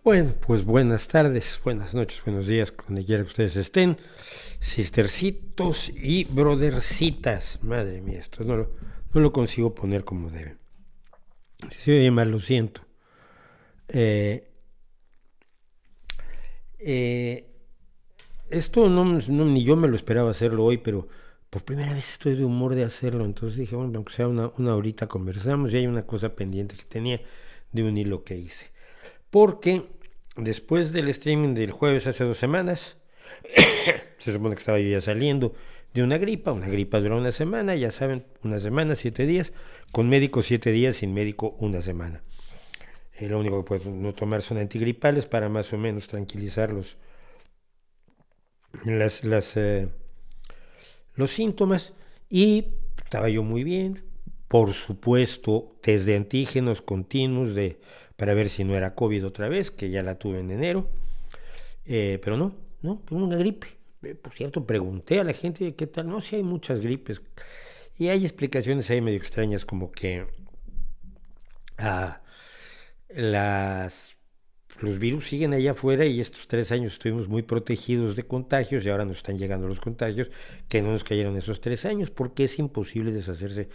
Bueno, pues buenas tardes, buenas noches, buenos días, donde quiera que ustedes estén. Sistercitos y brothercitas. Madre mía, esto no lo consigo poner como debe. Si se oye mal, lo siento. Eh, eh, Esto ni yo me lo esperaba hacerlo hoy, pero por primera vez estoy de humor de hacerlo. Entonces dije, bueno, aunque sea una horita conversamos, y hay una cosa pendiente que tenía de un hilo que hice. Porque después del streaming del jueves hace 2 semanas, se supone que estaba yo ya saliendo de una gripa dura una semana, ya saben, una semana, 7 días, con médico 7 días, sin médico una semana. Lo único que puedo no tomar son antigripales para más o menos tranquilizar las, las, eh, los síntomas, y estaba yo muy bien. Por supuesto, test de antígenos continuos para ver si no era COVID otra vez, que ya la tuve en enero. Pero no, una gripe. Por cierto, pregunté a la gente qué tal. No, si hay muchas gripes. Y hay explicaciones ahí medio extrañas, como que ah, las, los virus siguen allá afuera, y estos 3 años estuvimos muy protegidos de contagios, y ahora nos están llegando los contagios que no nos cayeron esos 3 años, porque es imposible deshacerse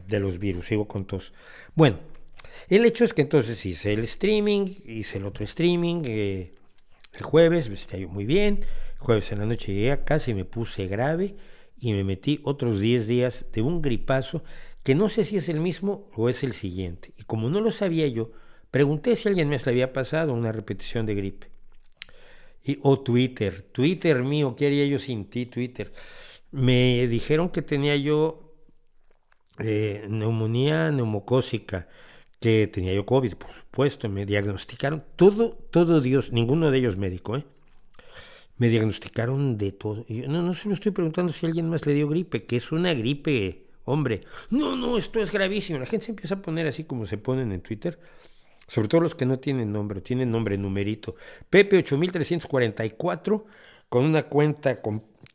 de los virus. Sigo con tos. Bueno, el hecho es que entonces hice el streaming, hice el otro streaming, el jueves, está yo muy bien. El jueves en la noche llegué a casa y me puse grave, y me metí otros 10 días de un gripazo que no sé si es el mismo o es el siguiente. Y como no lo sabía yo, pregunté si a alguien más le había pasado una repetición de gripe. Twitter mío, ¿qué haría yo sin ti, Twitter? Me dijeron que tenía yo neumonía neumocócica, que tenía yo COVID, por supuesto. Me diagnosticaron todo Dios, ninguno de ellos médico, me diagnosticaron de todo. Y yo no se lo estoy preguntando si alguien más le dio gripe, que es una gripe, hombre. No, esto es gravísimo. La gente se empieza a poner así como se ponen en Twitter, sobre todo los que no tienen nombre, tienen nombre numerito. Pepe 8344, con una cuenta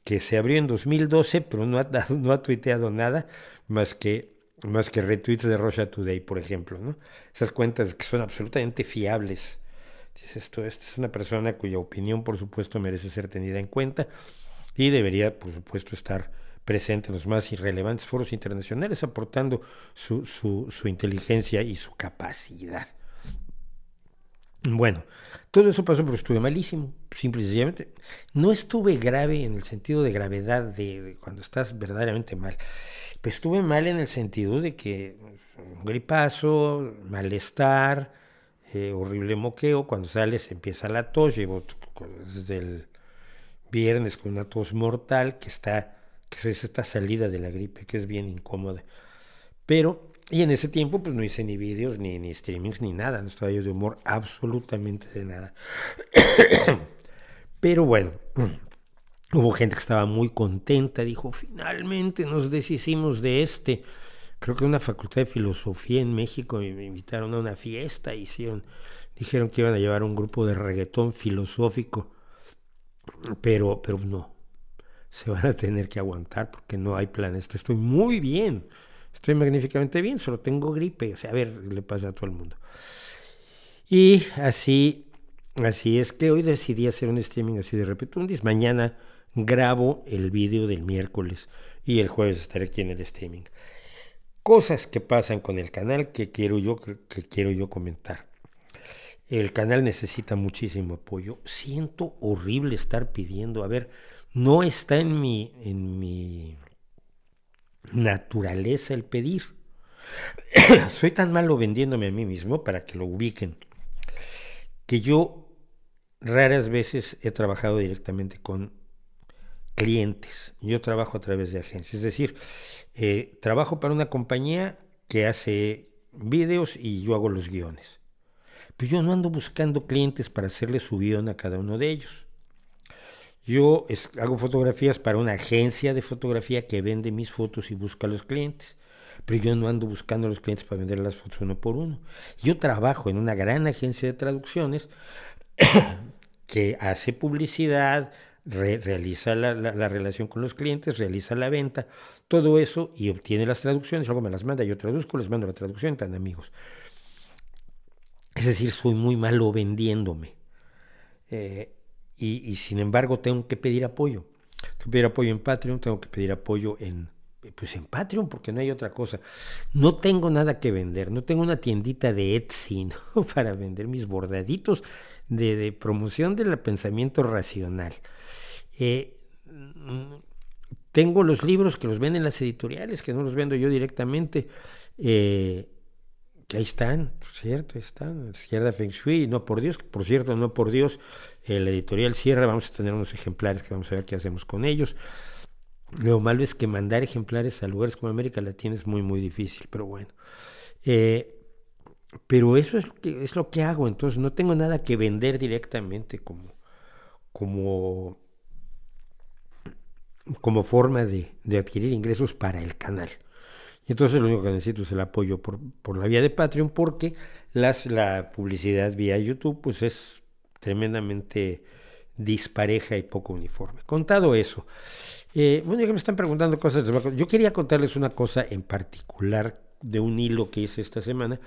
que se abrió en 2012, pero no ha tuiteado nada más que retweets de Russia Today, por ejemplo, ¿no? Esas cuentas que son absolutamente fiables. Dices, esta es una persona cuya opinión, por supuesto, merece ser tenida en cuenta, y debería, por supuesto, estar presente en los más irrelevantes foros internacionales, aportando su inteligencia y su capacidad. Bueno, todo eso pasó, pero estuve malísimo, simple y sencillamente. No estuve grave en el sentido de gravedad de cuando estás verdaderamente mal. Pues estuve mal en el sentido de que un gripazo, malestar, horrible moqueo. Cuando sales empieza la tos. Llevo desde el viernes con una tos mortal que es esta salida de la gripe, que es bien incómoda. Y en ese tiempo pues no hice ni vídeos, ni streamings, ni nada. No estaba yo de humor absolutamente de nada. Pero bueno, hubo gente que estaba muy contenta. Dijo, finalmente nos deshicimos de este. Creo que una facultad de filosofía en México me invitaron a una fiesta. Dijeron que iban a llevar un grupo de reggaetón filosófico. Pero no, se van a tener que aguantar porque no hay plan. Estoy muy bien. Estoy magníficamente bien, solo tengo gripe. O sea, a ver, le pasa a todo el mundo. Y así es que hoy decidí hacer un streaming así de repetundis. Mañana grabo el vídeo del miércoles, y el jueves estaré aquí en el streaming. Cosas que pasan con el canal que quiero yo comentar. El canal necesita muchísimo apoyo. Siento horrible estar pidiendo. A ver, no está en mi naturaleza el pedir. Soy tan malo vendiéndome a mí mismo, para que lo ubiquen, que yo raras veces he trabajado directamente con clientes. Yo trabajo a través de agencias. Es decir, trabajo para una compañía que hace videos y yo hago los guiones. Pero yo no ando buscando clientes para hacerle su guión a cada uno de ellos. Yo hago fotografías para una agencia de fotografía que vende mis fotos y busca a los clientes. Pero yo no ando buscando a los clientes para vender las fotos uno por uno. Yo trabajo en una gran agencia de traducciones que hace publicidad, realiza la relación con los clientes, realiza la venta, todo eso, y obtiene las traducciones. Luego me las manda, yo traduzco, les mando la traducción, tan amigos. Es decir, soy muy malo vendiéndome. Eh, y sin embargo tengo que pedir apoyo. Tengo que pedir apoyo en Patreon, tengo que pedir apoyo pues en Patreon, porque no hay otra cosa. No tengo nada que vender, no tengo una tiendita de Etsy, ¿no? Para vender mis bordaditos de promoción del pensamiento racional. Eh, Tengo los libros que los venden las editoriales, que no los vendo yo directamente. Que ahí están, ¿cierto? Ahí están, Izquierda Feng Shui, no por Dios, por cierto, no por Dios, la editorial cierra, vamos a tener unos ejemplares que vamos a ver qué hacemos con ellos. Lo malo es que mandar ejemplares a lugares como América Latina es muy, muy difícil, pero bueno. Pero eso es lo que hago, entonces no tengo nada que vender directamente como, como forma de adquirir ingresos para el canal. Y entonces lo único que necesito es el apoyo por la vía de Patreon, porque la publicidad vía YouTube pues es tremendamente dispareja y poco uniforme. Contado eso, bueno, ya que me están preguntando cosas, yo quería contarles una cosa en particular de un hilo que hice esta semana,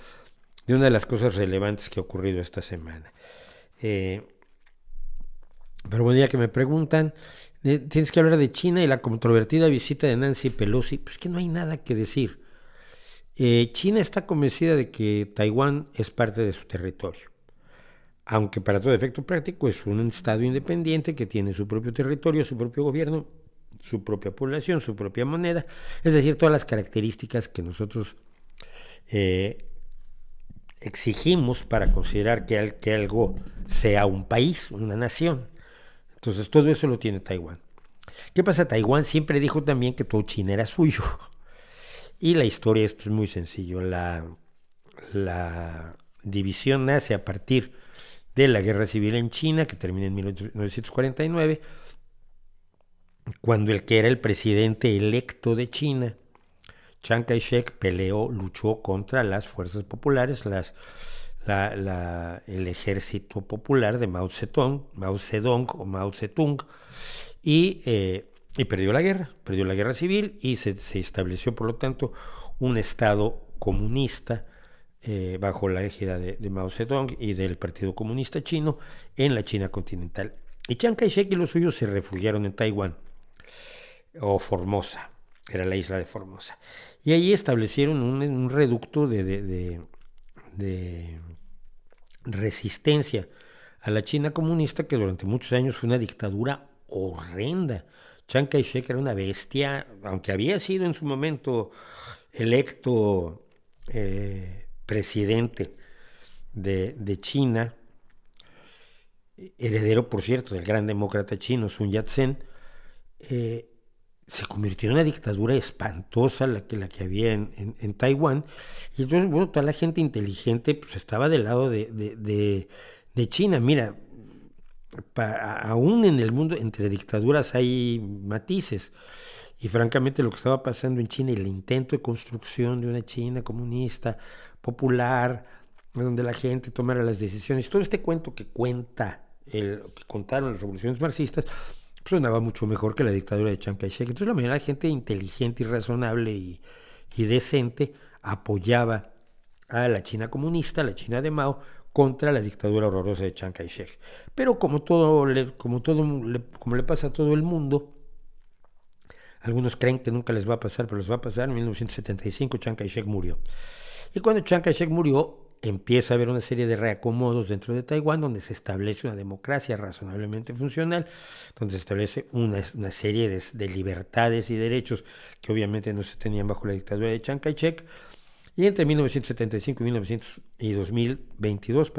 de una de las cosas relevantes que ha ocurrido esta semana. Pero bueno, ya que me preguntan, tienes que hablar de China y la controvertida visita de Nancy Pelosi, pues que no hay nada que decir. China está convencida de que Taiwán es parte de su territorio, aunque para todo efecto práctico es un estado independiente que tiene su propio territorio, su propio gobierno, su propia población, su propia moneda, es decir, todas las características que nosotros exigimos para considerar que algo sea un país, una nación. Entonces todo eso lo tiene Taiwán. ¿Qué pasa? Taiwán siempre dijo también que todo China era suyo. Y la historia, esto es muy sencillo, la división nace a partir de la guerra civil en China, que termina en 1949, cuando el que era el presidente electo de China, Chiang Kai-shek, luchó contra las fuerzas populares, el ejército popular de Mao Zedong, y perdió la guerra civil, y se estableció, por lo tanto, un estado comunista bajo la égida de Mao Zedong y del Partido Comunista Chino en la China continental. Y Chiang Kai-shek y los suyos se refugiaron en Taiwán, o Formosa, era la isla de Formosa. Y ahí establecieron un reducto de resistencia a la China comunista, que durante muchos años fue una dictadura horrenda. Chiang Kai-shek era una bestia, aunque había sido en su momento electo presidente de China, heredero, por cierto, del gran demócrata chino Sun Yat-sen, se convirtió en una dictadura espantosa la que había en Taiwán. Y entonces, bueno, toda la gente inteligente pues estaba del lado de China. Mira, aún en el mundo entre dictaduras hay matices, y francamente lo que estaba pasando en China y el intento de construcción de una China comunista, popular, donde la gente tomara las decisiones, todo este cuento que contaron las revoluciones marxistas, pues sonaba mucho mejor que la dictadura de Chiang Kai-shek. Entonces la mayoría de la gente inteligente y razonable y decente apoyaba a la China comunista, a la China de Mao, contra la dictadura horrorosa de Chiang Kai-shek. Pero como le pasa a todo el mundo, algunos creen que nunca les va a pasar, pero les va a pasar. En 1975 Chiang Kai-shek murió. Y cuando Chiang Kai-shek murió, empieza a haber una serie de reacomodos dentro de Taiwán, donde se establece una democracia razonablemente funcional, donde se establece una serie de libertades y derechos que obviamente no se tenían bajo la dictadura de Chiang Kai-shek. Y entre 1975 y 2022,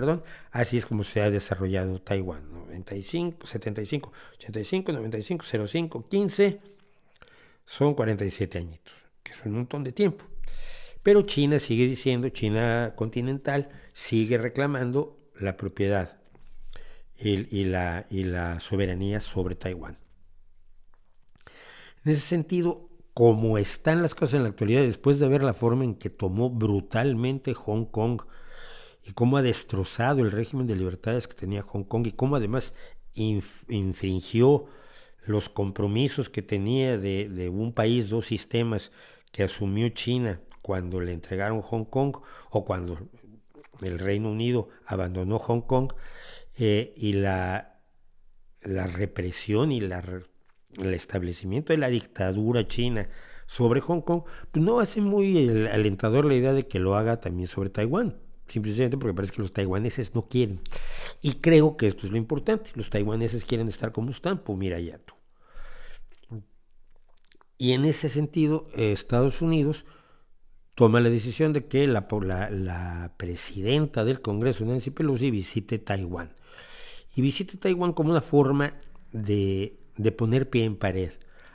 así es como se ha desarrollado Taiwán. 95, 75, 85, 95, 05, 15, son 47 añitos, que es un montón de tiempo. Pero China sigue diciendo, China continental sigue reclamando la propiedad y la soberanía sobre Taiwán. En ese sentido, como están las cosas en la actualidad, después de ver la forma en que tomó brutalmente Hong Kong y cómo ha destrozado el régimen de libertades que tenía Hong Kong, y cómo además infringió los compromisos que tenía de un país, dos sistemas, que asumió China cuando le entregaron Hong Kong, o cuando el Reino Unido abandonó Hong Kong, y la represión y el establecimiento de la dictadura china sobre Hong Kong, pues no hace muy alentador la idea de que lo haga también sobre Taiwán, simplemente porque parece que los taiwaneses no quieren. Y creo que esto es lo importante, los taiwaneses quieren estar como están, pues mira ya tú. Y en ese sentido, Estados Unidos toma la decisión de que la presidenta del Congreso, Nancy Pelosi, visite Taiwán. Y visite Taiwán como una forma de poner pie en pared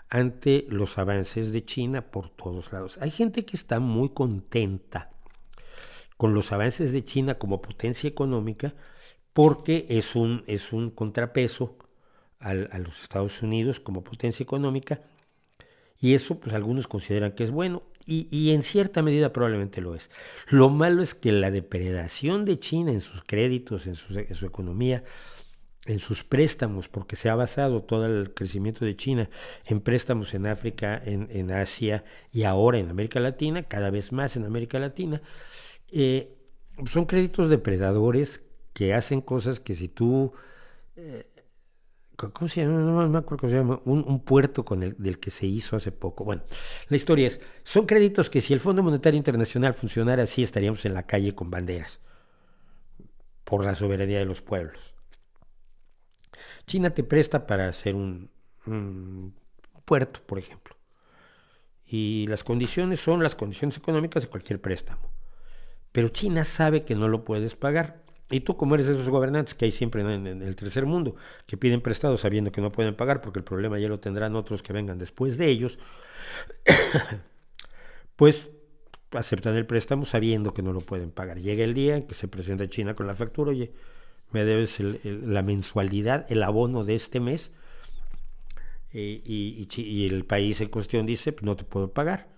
ante los avances de China por todos lados. Hay gente que está muy contenta con los avances de China como potencia económica porque es un contrapeso a los Estados Unidos como potencia económica, y eso pues algunos consideran que es bueno, y en cierta medida probablemente lo es. Lo malo es que la depredación de China en sus créditos, en su economía, en sus préstamos, porque se ha basado todo el crecimiento de China en préstamos en África, en Asia y ahora en América Latina, cada vez más en América Latina, son créditos depredadores que hacen cosas que si tú... ¿Cómo se llama? No me acuerdo cómo se llama. Un puerto del que se hizo hace poco. Bueno, la historia es, son créditos que si el Fondo Monetario Internacional funcionara así, estaríamos en la calle con banderas por la soberanía de los pueblos. China te presta para hacer un puerto, por ejemplo. Y las condiciones son las condiciones económicas de cualquier préstamo. Pero China sabe que no lo puedes pagar. Y tú, como eres de esos gobernantes que hay siempre en el tercer mundo, que piden prestado sabiendo que no pueden pagar porque el problema ya lo tendrán otros que vengan después de ellos, pues aceptan el préstamo sabiendo que no lo pueden pagar. Llega el día en que se presenta China con la factura, oye, me debes la mensualidad, el abono de este mes, y el país en cuestión dice, no te puedo pagar.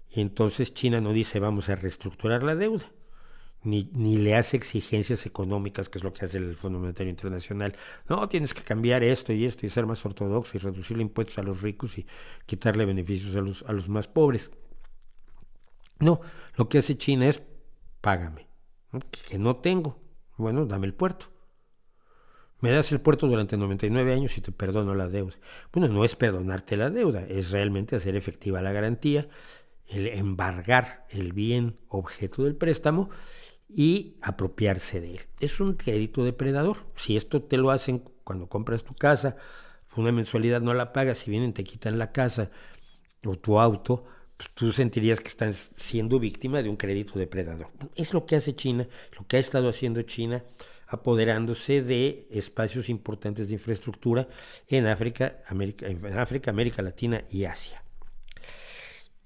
Y entonces China no dice, vamos a reestructurar la deuda. Ni le hace exigencias económicas, que es lo que hace el Fondo Monetario Internacional. No, tienes que cambiar esto y ser más ortodoxo y reducirle impuestos a los ricos y quitarle beneficios a los más pobres. No, lo que hace China es, págame, ¿no? Que no tengo. Bueno, dame el puerto. Me das el puerto durante 99 años y te perdono la deuda. Bueno, no es perdonarte la deuda, es realmente hacer efectiva la garantía, el embargar el bien objeto del préstamo y apropiarse de él. Es un crédito depredador. Si esto te lo hacen cuando compras tu casa, una mensualidad no la pagas, si vienen te quitan la casa o tu auto, pues tú sentirías que estás siendo víctima de un crédito depredador. Es lo que hace China, lo que ha estado haciendo China, apoderándose de espacios importantes de infraestructura en África, América Latina y Asia.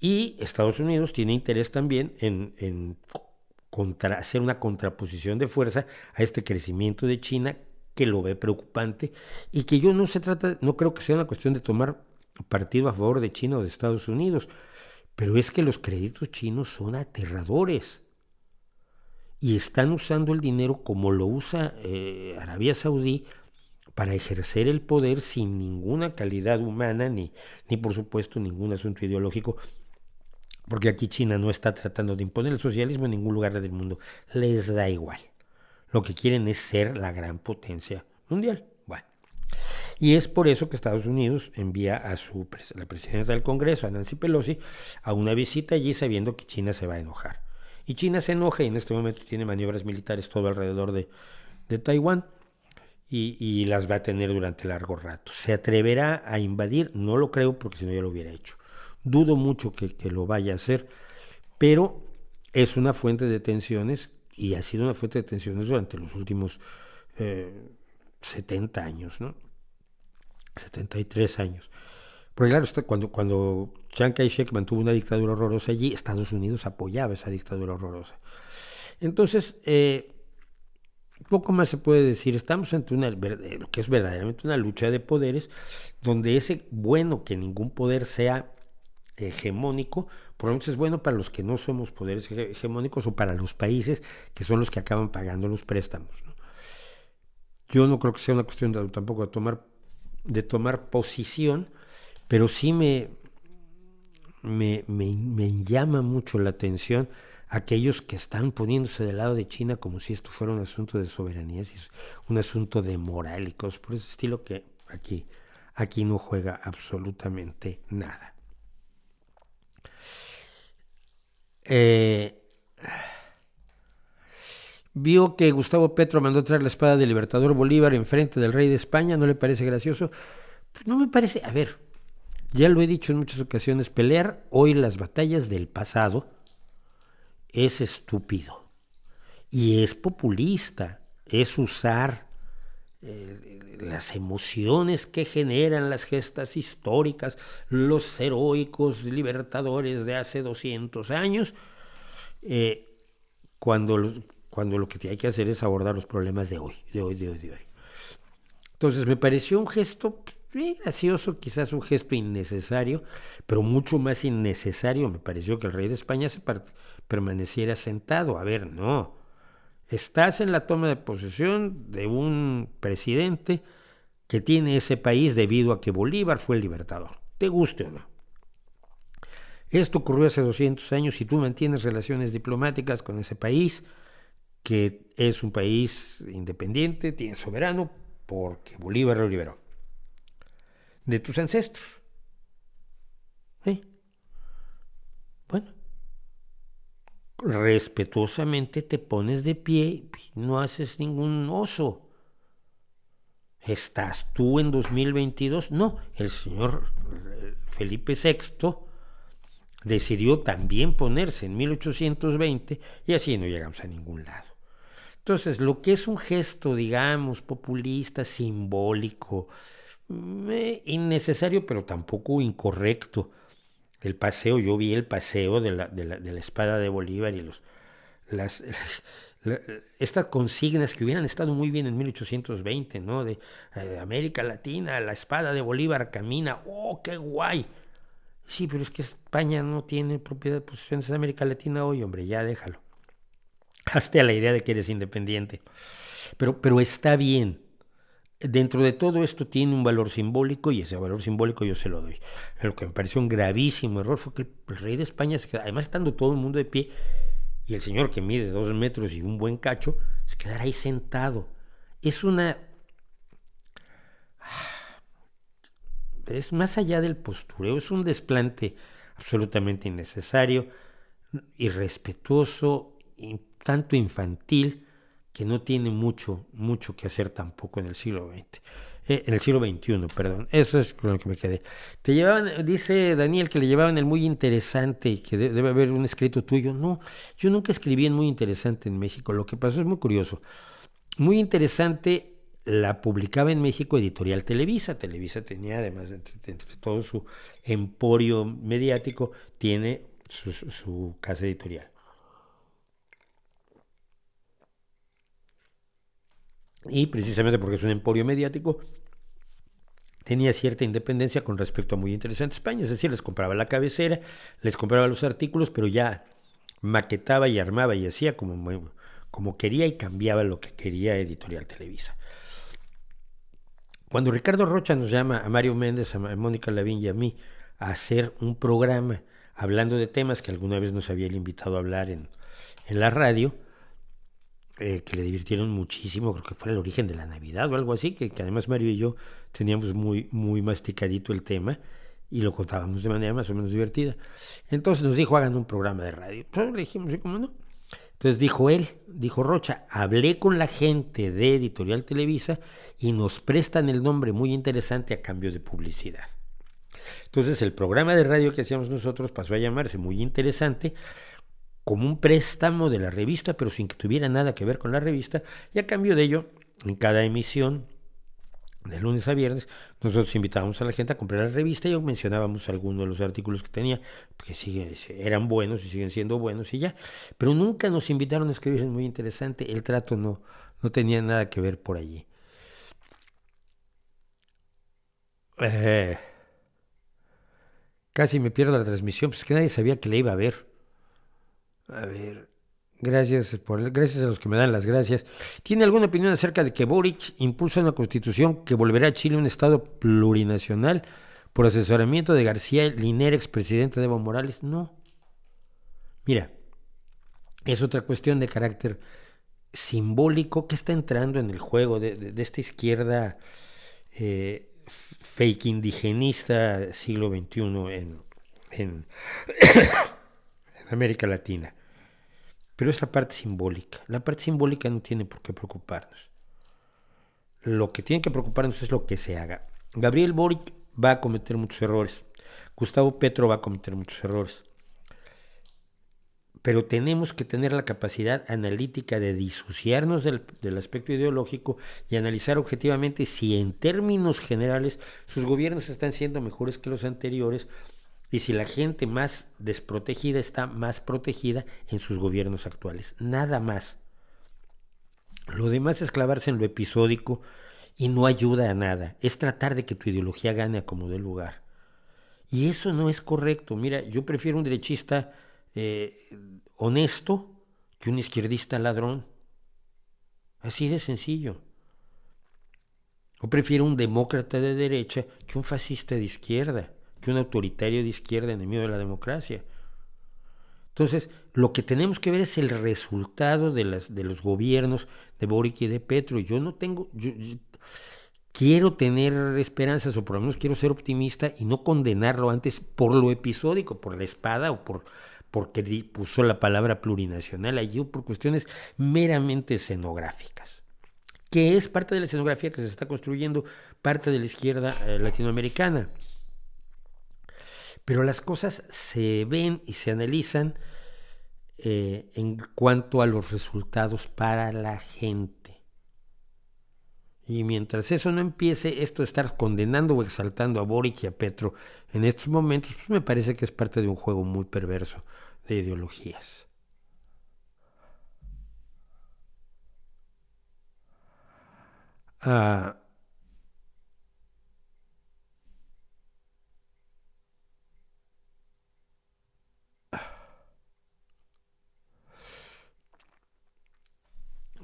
Y Estados Unidos tiene interés también en hacer una contraposición de fuerza a este crecimiento de China, que lo ve preocupante, y que no creo que sea una cuestión de tomar partido a favor de China o de Estados Unidos, pero es que los créditos chinos son aterradores y están usando el dinero como lo usa Arabia Saudí para ejercer el poder sin ninguna calidad humana ni por supuesto ningún asunto ideológico. Porque aquí China no está tratando de imponer el socialismo en ningún lugar del mundo. Les da igual. Lo que quieren es ser la gran potencia mundial. Bueno. Y es por eso que Estados Unidos envía a la presidenta del Congreso, a Nancy Pelosi, a una visita allí sabiendo que China se va a enojar. Y China se enoja y en este momento tiene maniobras militares todo alrededor de Taiwán y las va a tener durante largo rato. ¿Se atreverá a invadir? No lo creo, porque si no ya lo hubiera hecho. Dudo mucho que lo vaya a hacer, pero es una fuente de tensiones y ha sido una fuente de tensiones durante los últimos 70 años, ¿no? 73 años. Porque claro, cuando Chiang Kai-shek mantuvo una dictadura horrorosa allí, Estados Unidos apoyaba esa dictadura horrorosa. Entonces, poco más se puede decir. Estamos ante lo que es verdaderamente una lucha de poderes, donde ese bueno que ningún poder sea hegemónico, por lo menos es bueno para los que no somos poderes hegemónicos o para los países que son los que acaban pagando los préstamos, ¿no? Yo no creo que sea una cuestión tampoco de tomar posición, pero sí me llama mucho la atención aquellos que están poniéndose del lado de China como si esto fuera un asunto de soberanía, un asunto de moral y cosas por ese estilo, que aquí no juega absolutamente nada. Vio que Gustavo Petro mandó traer la espada del Libertador Bolívar enfrente del rey de España. ¿No le parece gracioso? Pues no me parece. A ver, ya lo he dicho en muchas ocasiones, pelear hoy las batallas del pasado es estúpido y es populista, es usar las emociones que generan las gestas históricas, los heroicos libertadores de hace 200 años, cuando lo que hay que hacer es abordar los problemas de hoy. Entonces me pareció un gesto gracioso, quizás un gesto innecesario, pero mucho más innecesario me pareció que el rey de España permaneciera sentado. A ver, no. Estás en la toma de posesión de un presidente que tiene ese país debido a que Bolívar fue el libertador, te guste o no. Esto ocurrió hace 200 años y tú mantienes relaciones diplomáticas con ese país, que es un país independiente, soberano, porque Bolívar lo liberó de tus ancestros. Bueno, respetuosamente te pones de pie y no haces ningún oso. ¿Estás tú en 2022? No, el señor Felipe VI decidió también ponerse en 1820 y así no llegamos a ningún lado. Entonces, lo que es un gesto, digamos, populista, simbólico, innecesario, pero tampoco incorrecto. Yo vi el paseo de la espada de Bolívar y estas consignas que hubieran estado muy bien en 1820, ¿no? De América Latina, la espada de Bolívar camina, ¡oh, qué guay! Sí, pero es que España no tiene propiedad de posesiones en América Latina hoy, hombre, ya déjalo. Hazte a la idea de que eres independiente. Pero está bien. Dentro de todo esto tiene un valor simbólico y ese valor simbólico yo se lo doy. Lo que me pareció un gravísimo error fue que el rey de España se quedara, además estando todo el mundo de pie, y el señor que mide 2 metros y un buen cacho, se quedara ahí sentado. Es más allá del postureo, es un desplante absolutamente innecesario, irrespetuoso, tanto infantil, que no tiene mucho que hacer tampoco en el siglo XX. En el siglo XXI, perdón. Eso es con lo que me quedé. Dice Daniel que le llevaban el Muy Interesante y que debe haber un escrito tuyo. No, yo nunca escribí en Muy Interesante en México. Lo que pasó es muy curioso. Muy Interesante la publicaba en México Editorial Televisa. Televisa tenía, además, entre todo su emporio mediático, tiene su casa editorial. Y precisamente porque es un emporio mediático, tenía cierta independencia con respecto a Muy Interesante España, es decir, les compraba la cabecera, les compraba los artículos, pero ya maquetaba y armaba y hacía como quería y cambiaba lo que quería Editorial Televisa. Cuando Ricardo Rocha nos llama a Mario Méndez, a Mónica Lavín y a mí a hacer un programa hablando de temas que alguna vez nos había invitado a hablar en la radio, que le divirtieron muchísimo, creo que fue el origen de la Navidad o algo así, que además Mario y yo teníamos muy, muy masticadito el tema y lo contábamos de manera más o menos divertida. Entonces nos dijo, hagan un programa de radio. Entonces le dijimos, ¿sí, cómo no? Entonces dijo Rocha, hablé con la gente de Editorial Televisa y nos prestan el nombre Muy Interesante a cambio de publicidad. Entonces el programa de radio que hacíamos nosotros pasó a llamarse Muy Interesante, como un préstamo de la revista, pero sin que tuviera nada que ver con la revista, y a cambio de ello, en cada emisión, de lunes a viernes, nosotros invitábamos a la gente a comprar la revista y mencionábamos algunos de los artículos que tenía, que eran buenos y siguen siendo buenos y ya, pero nunca nos invitaron a escribir. Muy Interesante, el trato no tenía nada que ver por allí. Casi me pierdo la transmisión, pues que nadie sabía que la iba a ver. A ver, gracias a los que me dan las gracias. ¿Tiene alguna opinión acerca de que Boric impulsa una constitución que volverá a Chile un estado plurinacional por asesoramiento de García Linera, expresidente de Evo Morales? No. Mira, es otra cuestión de carácter simbólico que está entrando en el juego de esta izquierda fake indigenista siglo XXI en América Latina. Pero es la parte simbólica. La parte simbólica no tiene por qué preocuparnos. Lo que tiene que preocuparnos es lo que se haga. Gabriel Boric va a cometer muchos errores. Gustavo Petro va a cometer muchos errores. Pero tenemos que tener la capacidad analítica de disociarnos del aspecto ideológico y analizar objetivamente si en términos generales sus gobiernos están siendo mejores que los anteriores y si la gente más desprotegida está más protegida en sus gobiernos actuales. Nada más. Lo demás es clavarse en lo episódico y no ayuda a nada. Es tratar de que tu ideología gane a como dé lugar. Y eso no es correcto. Mira, yo prefiero un derechista honesto que un izquierdista ladrón. Así de sencillo. Yo prefiero un demócrata de derecha que un fascista de izquierda, que un autoritario de izquierda enemigo de la democracia. Entonces, lo que tenemos que ver es el resultado de los gobiernos de Boric y de Petro. Yo no tengo... yo quiero tener esperanzas, o por lo menos quiero ser optimista y no condenarlo antes por lo episódico, por la espada o porque puso la palabra plurinacional allí, o por cuestiones meramente escenográficas, que es parte de la escenografía que se está construyendo, parte de la izquierda latinoamericana. Pero las cosas se ven y se analizan en cuanto a los resultados para la gente. Y mientras eso no empiece, esto de estar condenando o exaltando a Boric y a Petro en estos momentos, pues me parece que es parte de un juego muy perverso de ideologías.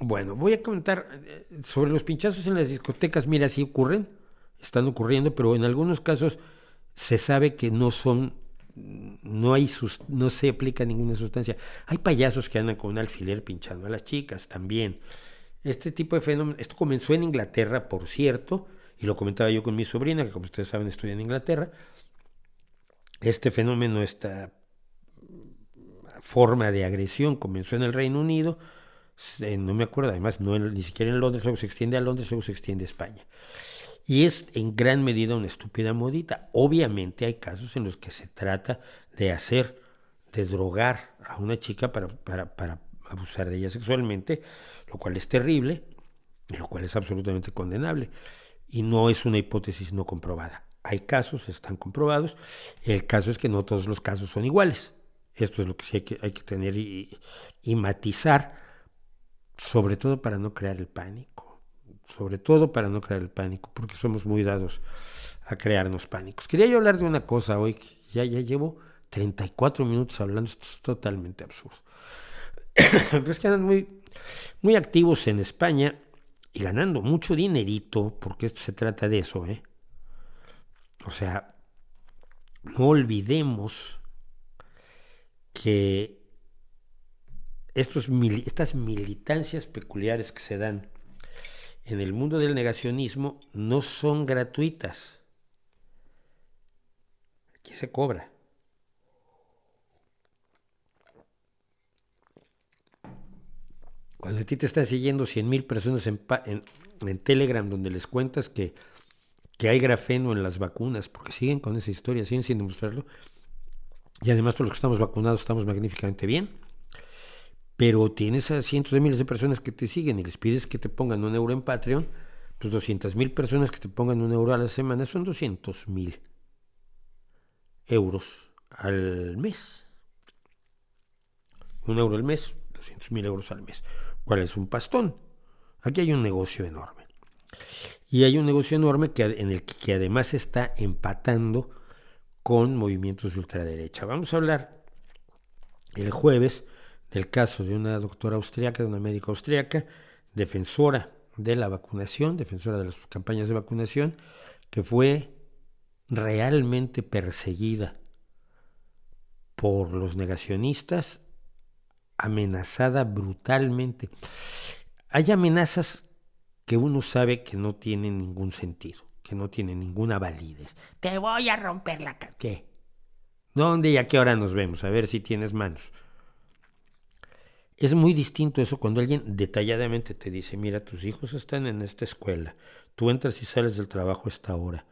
Bueno, voy a comentar sobre los pinchazos en las discotecas. Mira, sí ocurren, están ocurriendo, pero en algunos casos se sabe que no son, no se aplica ninguna sustancia. Hay payasos que andan con un alfiler pinchando a las chicas también. Este tipo de fenómeno, esto comenzó en Inglaterra, por cierto, y lo comentaba yo con mi sobrina, que como ustedes saben estudia en Inglaterra. Este fenómeno, esta forma de agresión comenzó en el Reino Unido, no me acuerdo, además ni siquiera en Londres, luego se extiende a Londres, luego se extiende a España. Y es en gran medida una estúpida modita. Obviamente hay casos en los que se trata de drogar a una chica para abusar de ella sexualmente, lo cual es terrible, y lo cual es absolutamente condenable. Y no es una hipótesis no comprobada. Hay casos, están comprobados. El caso es que no todos los casos son iguales. Esto es lo que sí hay que tener y matizar, sobre todo para no crear el pánico. Sobre todo para no crear el pánico, porque somos muy dados a crearnos pánicos. Quería yo hablar de una cosa hoy, que ya llevo 34 minutos hablando, esto es totalmente absurdo. Es que andan muy activos en España y ganando mucho dinerito, porque esto se trata de eso, ¿eh? O sea, no olvidemos que estas militancias peculiares que se dan en el mundo del negacionismo no son gratuitas. Aquí se cobra. Cuando a ti te están siguiendo 100,000 personas en Telegram, donde les cuentas que hay grafeno en las vacunas, porque siguen con esa historia, siguen sin demostrarlo, y además todos los que estamos vacunados estamos magníficamente bien, pero tienes a cientos de miles de personas que te siguen y les pides que te pongan €1 en Patreon, pues 200,000 personas que te pongan €1 a la semana son 200,000 euros al mes. €1 al mes, 200,000 euros al mes. ¿Cuál es un pastón? Aquí hay un negocio enorme. Y hay un negocio enorme en el que además está empatando con movimientos de ultraderecha. Vamos a hablar el jueves del caso de una doctora austriaca, de una médica austriaca, defensora de la vacunación, defensora de las campañas de vacunación, que fue realmente perseguida por los negacionistas amenazada brutalmente. Hay amenazas que uno sabe que no tienen ningún sentido, que no tienen ninguna validez. Te voy a romper la cara. ¿Qué? ¿Dónde y a qué hora nos vemos? A ver si tienes manos. Es muy distinto eso cuando alguien detalladamente te dice, mira, tus hijos están en esta escuela, tú entras y sales del trabajo a esta hora,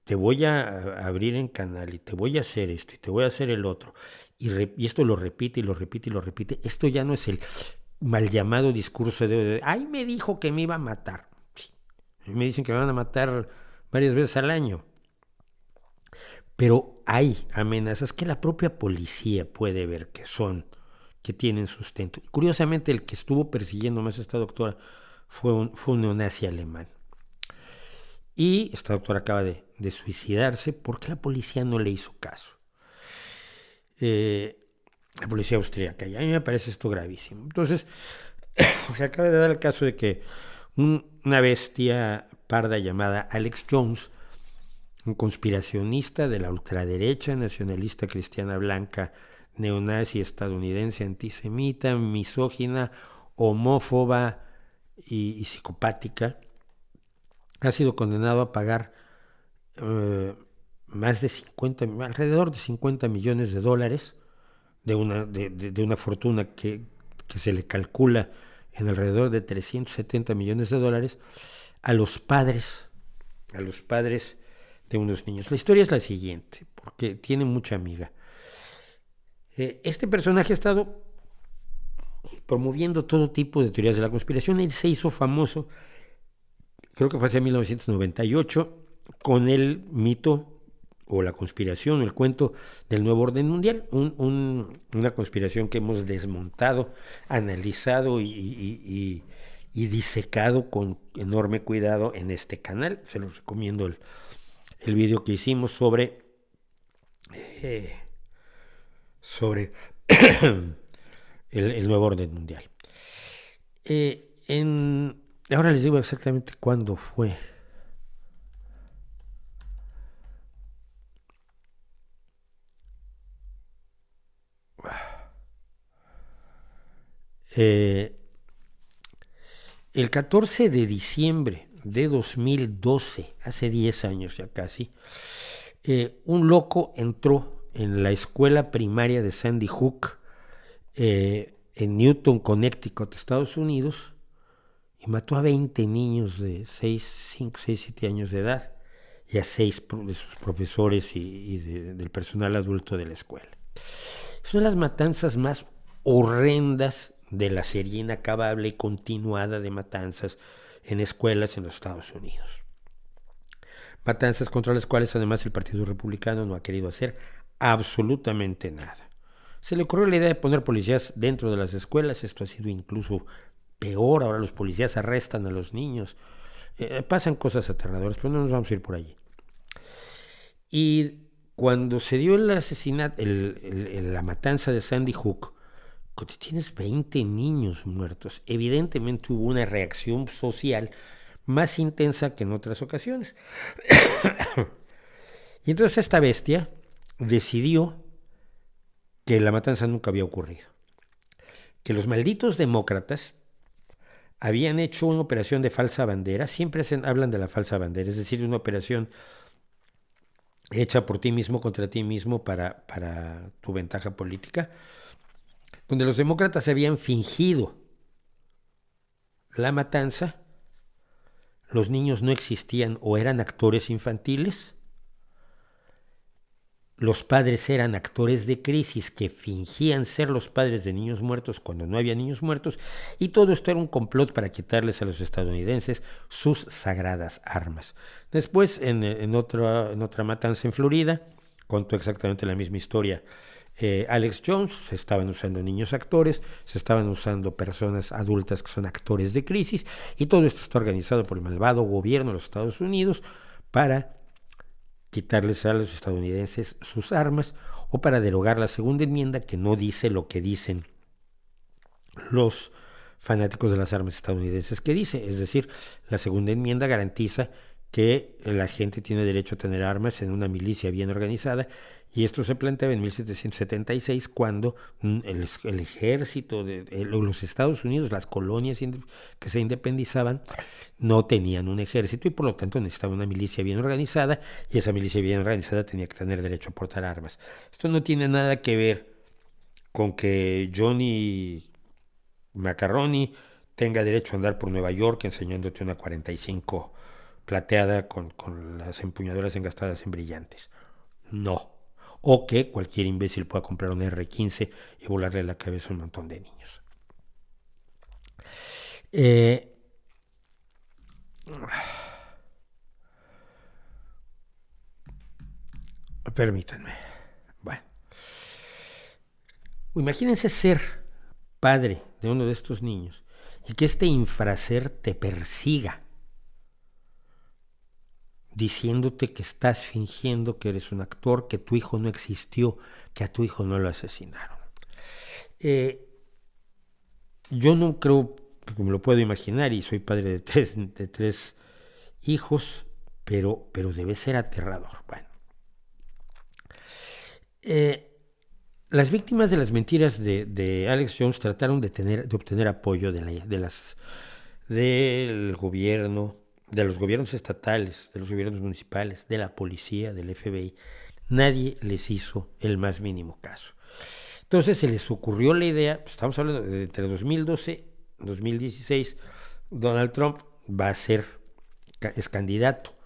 te voy a abrir en canal y te voy a hacer esto y te voy a hacer el otro. Y esto lo repite y lo repite y lo repite. Esto ya no es el mal llamado discurso de ay, me dijo que me iba a matar. Sí, me dicen que me van a matar varias veces al año. Pero hay amenazas que la propia policía puede ver que tienen sustento. Curiosamente, el que estuvo persiguiendo más a esta doctora fue un neonazi alemán. Y esta doctora acaba de suicidarse porque la policía no le hizo caso. La policía austríaca. Y a mí me parece esto gravísimo. Entonces, se acaba de dar el caso de que una bestia parda llamada Alex Jones, un conspiracionista de la ultraderecha nacionalista cristiana blanca, neonazi estadounidense, antisemita, misógina, homófoba y psicopática, ha sido condenado a pagar alrededor de 50 millones de dólares de una fortuna que se le calcula en alrededor de 370 millones de dólares a los padres de unos niños. La historia es la siguiente, porque tiene mucha amiga. Este personaje ha estado promoviendo todo tipo de teorías de la conspiración. Él se hizo famoso, creo que fue hacia 1998, con el mito o la conspiración, o el cuento del nuevo orden mundial, una conspiración que hemos desmontado, analizado y disecado con enorme cuidado en este canal. Se los recomiendo el video que hicimos sobre el nuevo orden mundial. Ahora les digo exactamente cuándo fue. El 14 de diciembre de 2012, hace 10 años ya casi, un loco entró en la escuela primaria de Sandy Hook, en Newton, Connecticut, Estados Unidos, y mató a 20 niños de 5, 6, 7 años de edad y a 6 de sus profesores y del personal adulto de la escuela. Es una de las matanzas más horrendas de la serie inacabable y continuada de matanzas en escuelas en los Estados Unidos. Matanzas contra las cuales además el Partido Republicano no ha querido hacer absolutamente nada. Se le ocurrió la idea de poner policías dentro de las escuelas. Esto ha sido incluso peor. Ahora los policías arrestan a los niños. Pasan cosas aterradoras, pero no nos vamos a ir por allí. Y cuando se dio el asesinato, la matanza de Sandy Hook, cuando tienes 20 niños muertos, evidentemente hubo una reacción social más intensa que en otras ocasiones. Y entonces esta bestia decidió que la matanza nunca había ocurrido, que los malditos demócratas habían hecho una operación de falsa bandera. Siempre hablan de la falsa bandera, es decir, una operación hecha por ti mismo contra ti mismo para tu ventaja política, donde los demócratas habían fingido la matanza, los niños no existían o eran actores infantiles, los padres eran actores de crisis que fingían ser los padres de niños muertos cuando no había niños muertos, y todo esto era un complot para quitarles a los estadounidenses sus sagradas armas. Después, en otra matanza en Florida, contó exactamente la misma historia Alex Jones. Se estaban usando niños actores, se estaban usando personas adultas que son actores de crisis, y todo esto está organizado por el malvado gobierno de los Estados Unidos para quitarles a los estadounidenses sus armas, o para derogar la segunda enmienda, que no dice lo que dicen los fanáticos de las armas estadounidenses que dice. Es decir, la segunda enmienda garantiza que la gente tiene derecho a tener armas en una milicia bien organizada, y esto se planteaba en 1776 cuando el ejército de los Estados Unidos, las colonias que se independizaban, no tenían un ejército y por lo tanto necesitaban una milicia bien organizada, y esa milicia bien organizada tenía que tener derecho a portar armas. Esto no tiene nada que ver con que Johnny Macaroni tenga derecho a andar por Nueva York enseñándote una 45 plateada con las empuñaduras engastadas en brillantes. No. O que cualquier imbécil pueda comprar un R-15 y volarle la cabeza a un montón de niños. Permítanme. Bueno. Imagínense ser padre de uno de estos niños y que este infraser te persiga diciéndote que estás fingiendo que eres un actor, que tu hijo no existió, que a tu hijo no lo asesinaron. Yo no creo, porque me lo puedo imaginar, y soy padre de tres hijos, pero debe ser aterrador. Bueno. Las víctimas de las mentiras de Alex Jones trataron de obtener apoyo del gobierno, de los gobiernos estatales, de los gobiernos municipales, de la policía, del FBI. Nadie les hizo el más mínimo caso. Entonces se les ocurrió la idea, estamos hablando de entre 2012 y 2016, Donald Trump es candidato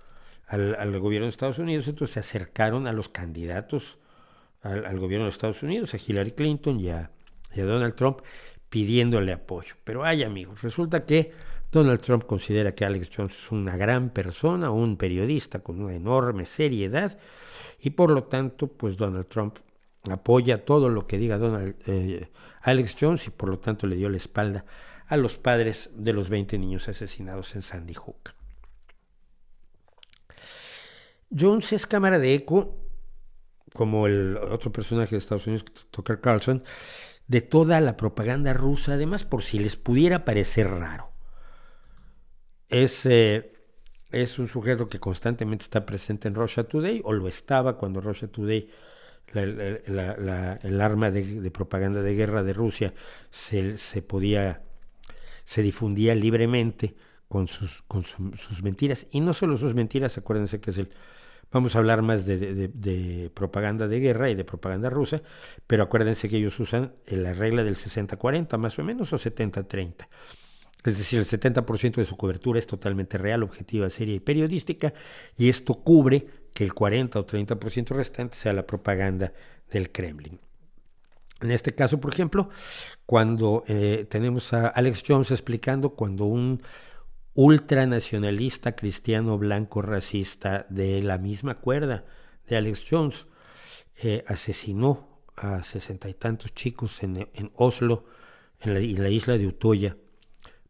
al gobierno de Estados Unidos, entonces se acercaron a los candidatos al gobierno de Estados Unidos, a Hillary Clinton y a Donald Trump, pidiéndole apoyo. Pero amigos, resulta que Donald Trump considera que Alex Jones es una gran persona, un periodista con una enorme seriedad, y por lo tanto, pues Donald Trump apoya todo lo que diga Alex Jones, y por lo tanto le dio la espalda a los padres de los 20 niños asesinados en Sandy Hook. Jones es cámara de eco, como el otro personaje de Estados Unidos, Tucker Carlson, de toda la propaganda rusa, además, por si les pudiera parecer raro. Es un sujeto que constantemente está presente en Russia Today, o lo estaba cuando Russia Today, el arma de propaganda de guerra de Rusia, se difundía libremente con sus mentiras. Y no solo sus mentiras, acuérdense que vamos a hablar más de propaganda de guerra y de propaganda rusa, pero acuérdense que ellos usan la regla del 60-40 más o menos, o 70-30. Es decir, el 70% de su cobertura es totalmente real, objetiva, seria y periodística, y esto cubre que el 40 o 30% restante sea la propaganda del Kremlin. En este caso, por ejemplo, cuando tenemos a Alex Jones explicando cuando un ultranacionalista cristiano blanco racista de la misma cuerda de Alex Jones asesinó a 60 y tantos chicos en Oslo, en la isla de Utoya,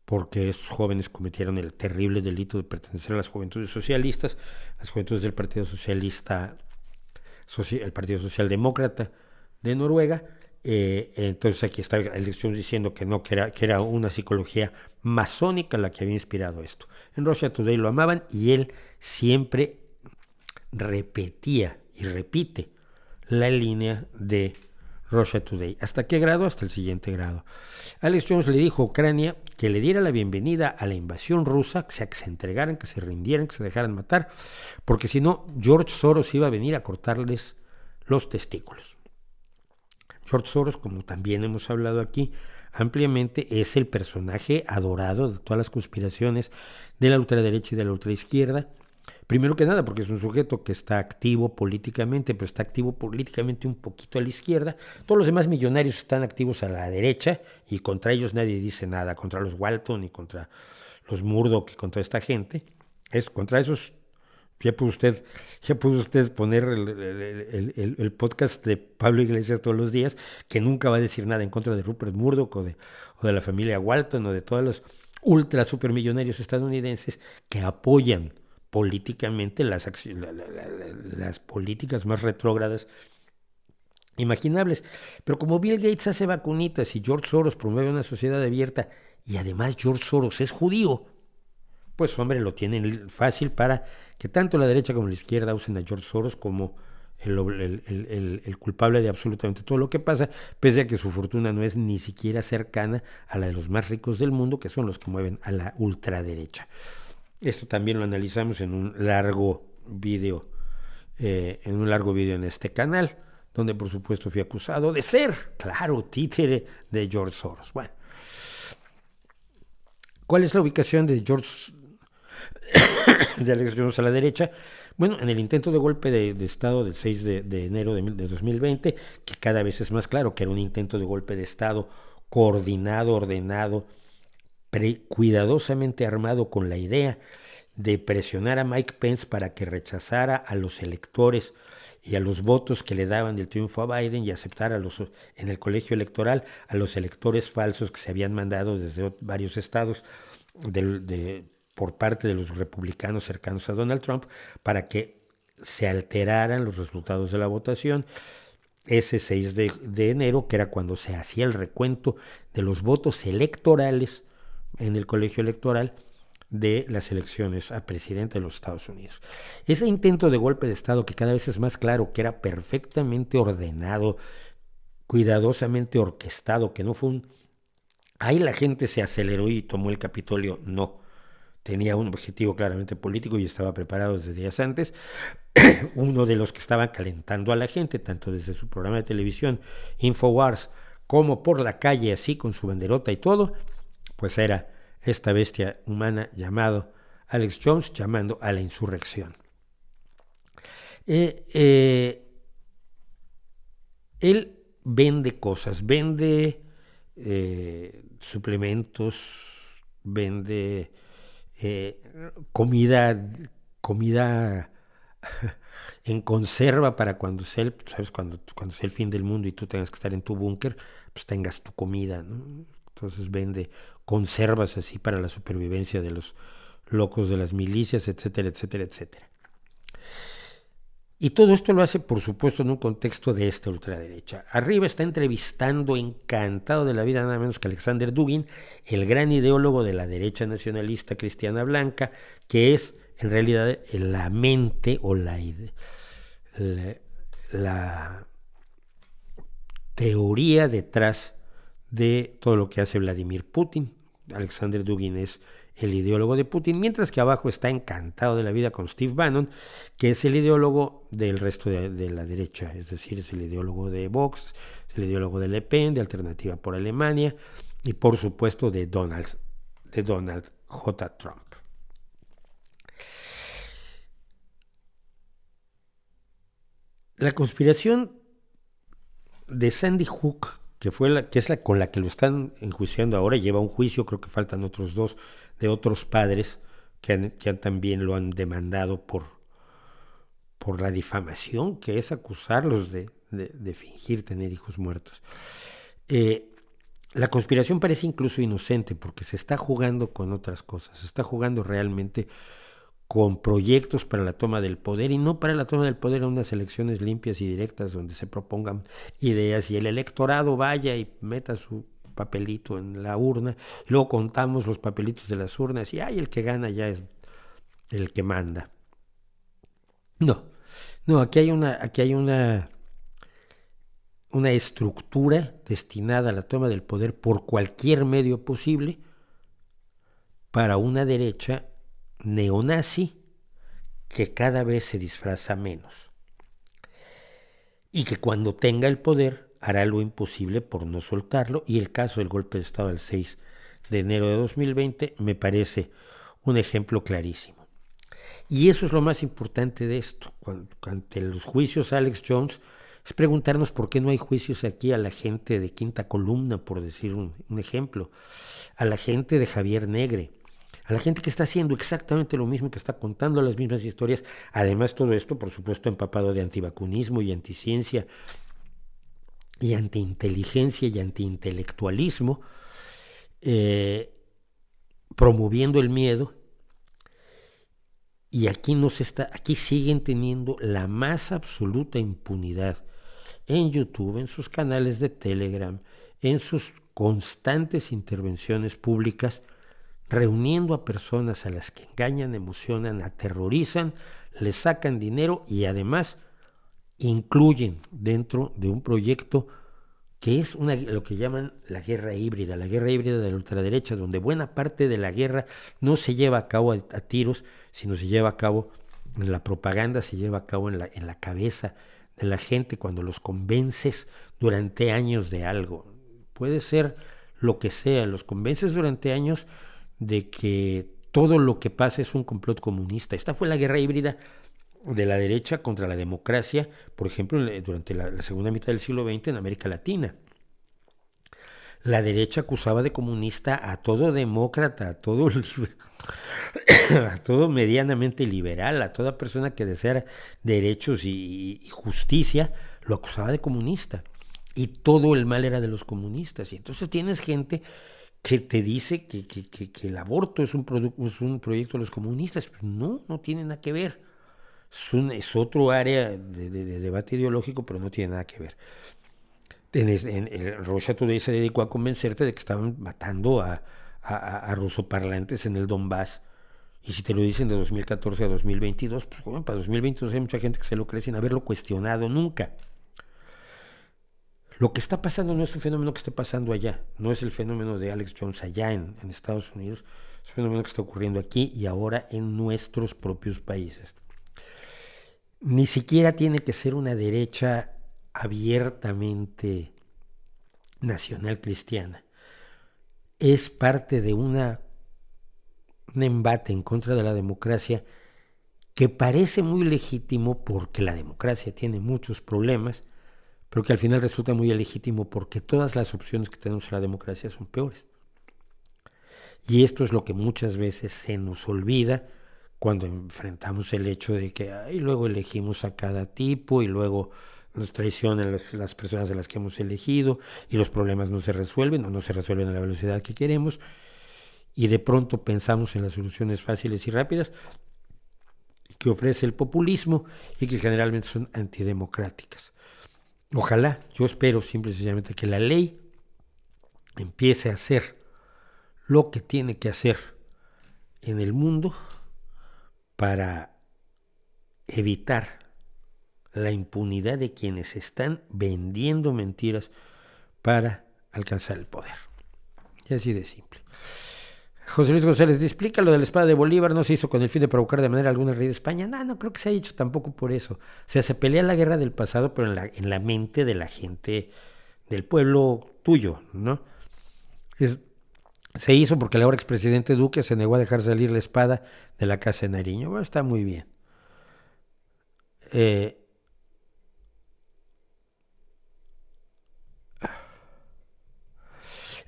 porque esos jóvenes cometieron el terrible delito de pertenecer a las juventudes socialistas, las juventudes del Partido Socialista, el Partido Socialdemócrata de Noruega. Entonces aquí está Alex Jones diciendo que no, que era una psicología masónica la que había inspirado esto. En Russia Today lo amaban y él siempre repetía y repite la línea de Russia Today. ¿Hasta qué grado? Hasta el siguiente grado. Alex Jones le dijo a Ucrania que le diera la bienvenida a la invasión rusa, que se entregaran, que se rindieran, que se dejaran matar, porque si no, George Soros iba a venir a cortarles los testículos. George Soros, como también hemos hablado aquí ampliamente, es el personaje adorado de todas las conspiraciones de la ultraderecha y de la ultraizquierda. Primero que nada, porque es un sujeto que está activo políticamente, pero está activo políticamente un poquito a la izquierda. Todos los demás millonarios están activos a la derecha y contra ellos nadie dice nada, contra los Walton y contra los Murdoch y contra esta gente. Contra esos. Ya pudo usted poner el podcast de Pablo Iglesias todos los días, que nunca va a decir nada en contra de Rupert Murdoch o de la familia Walton o de todos los ultra supermillonarios estadounidenses que apoyan políticamente las políticas más retrógradas imaginables. Pero como Bill Gates hace vacunitas y George Soros promueve una sociedad abierta, y además George Soros es judío, pues hombre, lo tienen fácil para que tanto la derecha como la izquierda usen a George Soros como el culpable de absolutamente todo lo que pasa, pese a que su fortuna no es ni siquiera cercana a la de los más ricos del mundo, que son los que mueven a la ultraderecha. Esto también lo analizamos en un largo video, en este canal, donde por supuesto fui acusado de ser, claro, títere de George Soros. Bueno, ¿cuál es la ubicación de Alex Jones a la derecha? Bueno, en el intento de golpe de Estado del 6 de enero de 2020, que cada vez es más claro que era un intento de golpe de Estado coordinado, ordenado, cuidadosamente armado con la idea de presionar a Mike Pence para que rechazara a los electores y a los votos que le daban del triunfo a Biden y aceptara en el colegio electoral a los electores falsos que se habían mandado desde varios estados por parte de los republicanos cercanos a Donald Trump para que se alteraran los resultados de la votación ese 6 de enero, que era cuando se hacía el recuento de los votos electorales en el colegio electoral de las elecciones a presidente de los Estados Unidos. Ese intento de golpe de Estado, que cada vez es más claro que era perfectamente ordenado, cuidadosamente orquestado, que no fue ahí la gente se aceleró y tomó el Capitolio, no. Tenía un objetivo claramente político y estaba preparado desde días antes. Uno de los que estaban calentando a la gente, tanto desde su programa de televisión Infowars, como por la calle, así con su banderota y todo, pues era esta bestia humana llamado Alex Jones, llamando a la insurrección. Él vende cosas, vende suplementos, vende comida en conserva para cuando sea cuando sea el fin del mundo y tú tengas que estar en tu búnker, pues tengas tu comida, ¿no? Entonces vende conservas así para la supervivencia de los locos de las milicias, etcétera, etcétera, etcétera. Y todo esto lo hace, por supuesto, en un contexto de esta ultraderecha. Arriba está entrevistando, encantado de la vida, nada menos que Alexander Dugin, el gran ideólogo de la derecha nacionalista cristiana blanca, que es en realidad la mente o la teoría detrás de todo lo que hace Vladimir Putin. Alexander Dugin es el ideólogo de Putin, mientras que abajo está encantado de la vida con Steve Bannon, que es el ideólogo del resto de la derecha, es decir, es el ideólogo de Vox, es el ideólogo de Le Pen, de Alternativa por Alemania y por supuesto de Donald J. Trump. La conspiración de Sandy Hook, que es la con la que lo están enjuiciando ahora, lleva un juicio, creo que faltan otros dos de otros padres que también lo han demandado por la difamación, que es acusarlos de fingir tener hijos muertos. La conspiración parece incluso inocente porque se está jugando con otras cosas, se está jugando realmente con proyectos para la toma del poder y no para la toma del poder en unas elecciones limpias y directas donde se propongan ideas y el electorado vaya y meta su papelito en la urna y luego contamos los papelitos de las urnas y el que gana ya es el que manda. No, aquí hay una estructura destinada a la toma del poder por cualquier medio posible para una derecha neonazi que cada vez se disfraza menos y que cuando tenga el poder hará lo imposible por no soltarlo, y el caso del golpe de Estado del 6 de enero de 2020 me parece un ejemplo clarísimo. Y eso es lo más importante de esto. Ante los juicios a Alex Jones es preguntarnos por qué no hay juicios aquí a la gente de Quinta Columna, por decir un ejemplo, a la gente de Javier Negre, a la gente que está haciendo exactamente lo mismo, que está contando las mismas historias. Además, todo esto, por supuesto, empapado de antivacunismo y anticiencia y antiinteligencia y antiintelectualismo, promoviendo el miedo. Y aquí siguen teniendo la más absoluta impunidad en YouTube, en sus canales de Telegram, en sus constantes intervenciones públicas, reuniendo a personas a las que engañan, emocionan, aterrorizan, les sacan dinero y además incluyen dentro de un proyecto que es lo que llaman la guerra híbrida de la ultraderecha, donde buena parte de la guerra no se lleva a cabo a tiros, sino se lleva a cabo en la propaganda, se lleva a cabo en la cabeza de la gente cuando los convences durante años de algo. Puede ser lo que sea, los convences durante años de que todo lo que pasa es un complot comunista. Esta fue la guerra híbrida de la derecha contra la democracia, por ejemplo, durante la segunda mitad del siglo XX en América Latina. La derecha acusaba de comunista a todo demócrata, a todo medianamente liberal, a toda persona que deseara derechos y justicia, lo acusaba de comunista. Y todo el mal era de los comunistas. Y entonces tienes gente que te dice que el aborto es un proyecto de los comunistas. Pues no tiene nada que ver. Es otro área de debate ideológico, pero no tiene nada que ver. Russia Today se dedicó a convencerte de que estaban matando a rusoparlantes en el Donbass. Y si te lo dicen de 2014 a 2022, pues bueno, para 2022 hay mucha gente que se lo cree sin haberlo cuestionado nunca. Lo que está pasando no es un fenómeno que esté pasando allá, no es el fenómeno de Alex Jones allá en Estados Unidos, es un fenómeno que está ocurriendo aquí y ahora en nuestros propios países. Ni siquiera tiene que ser una derecha abiertamente nacional cristiana. Es parte de un embate en contra de la democracia que parece muy legítimo porque la democracia tiene muchos problemas, pero que al final resulta muy ilegítimo porque todas las opciones que tenemos en la democracia son peores. Y esto es lo que muchas veces se nos olvida cuando enfrentamos el hecho de que luego elegimos a cada tipo y luego nos traicionan las personas a las que hemos elegido y los problemas no se resuelven o no se resuelven a la velocidad que queremos y de pronto pensamos en las soluciones fáciles y rápidas que ofrece el populismo y que generalmente son antidemocráticas. Ojalá, yo espero simple y sencillamente que la ley empiece a hacer lo que tiene que hacer en el mundo para evitar la impunidad de quienes están vendiendo mentiras para alcanzar el poder. Y así de simple. José Luis González, explica lo de la espada de Bolívar, no se hizo con el fin de provocar de manera alguna el rey de España. No creo que se haya hecho tampoco por eso. O sea, se pelea la guerra del pasado, pero en la mente de la gente del pueblo tuyo, ¿no? Se hizo porque el ahora expresidente Duque se negó a dejar salir la espada de la casa de Nariño. Bueno, está muy bien. En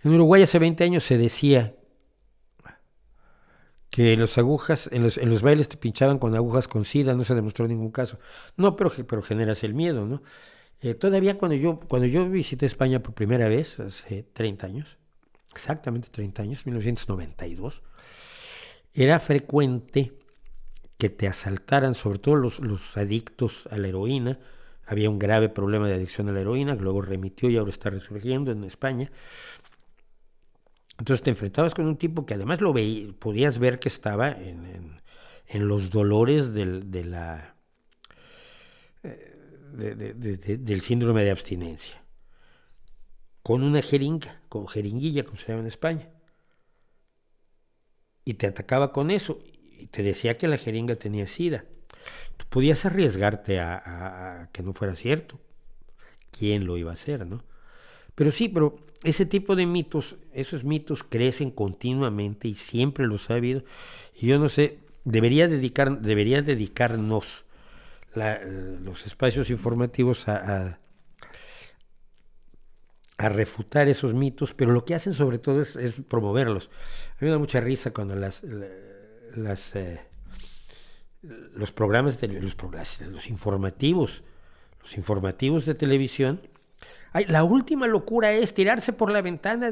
Uruguay hace 20 años se decía que las agujas, en los bailes te pinchaban con agujas con sida, no se demostró ningún caso. No, pero generas el miedo, ¿no? Todavía cuando yo visité España por primera vez, hace 30 años, exactamente 30 años, 1992, era frecuente que te asaltaran, sobre todo los adictos a la heroína. Había un grave problema de adicción a la heroína, que luego remitió y ahora está resurgiendo en España. Entonces te enfrentabas con un tipo que además podías ver que estaba en los dolores del síndrome de abstinencia, con una jeringuilla, como se llama en España, y te atacaba con eso, y te decía que la jeringa tenía sida. Tú podías arriesgarte a que no fuera cierto. ¿Quién lo iba a hacer, no? Pero ese tipo de mitos, esos mitos crecen continuamente y siempre los ha habido. Y yo no sé, debería dedicarnos los espacios informativos a refutar esos mitos, pero lo que hacen sobre todo es promoverlos. A mí me da mucha risa cuando los programas, los informativos de televisión. La última locura es tirarse por la ventana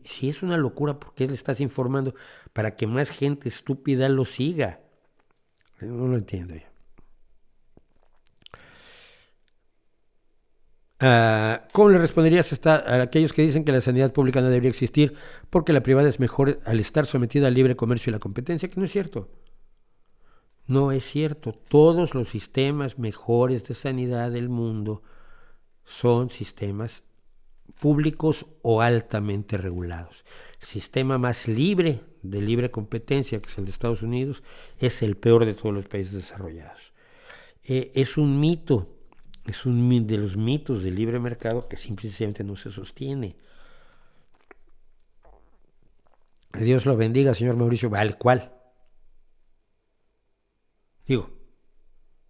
Si es una locura, ¿por qué le estás informando? Para que más gente estúpida lo siga. No lo entiendo ya. ¿Cómo le responderías a aquellos que dicen que la sanidad pública no debería existir porque la privada es mejor al estar sometida al libre comercio y la competencia? Que no es cierto. No es cierto. Todos los sistemas mejores de sanidad del mundo son sistemas públicos o altamente regulados. El sistema más libre de libre competencia, que es el de Estados Unidos, es el peor de todos los países desarrollados. Es un mito, es un de los mitos del libre mercado que simplemente no se sostiene. Dios lo bendiga, señor Mauricio. ¿Al cual? Digo,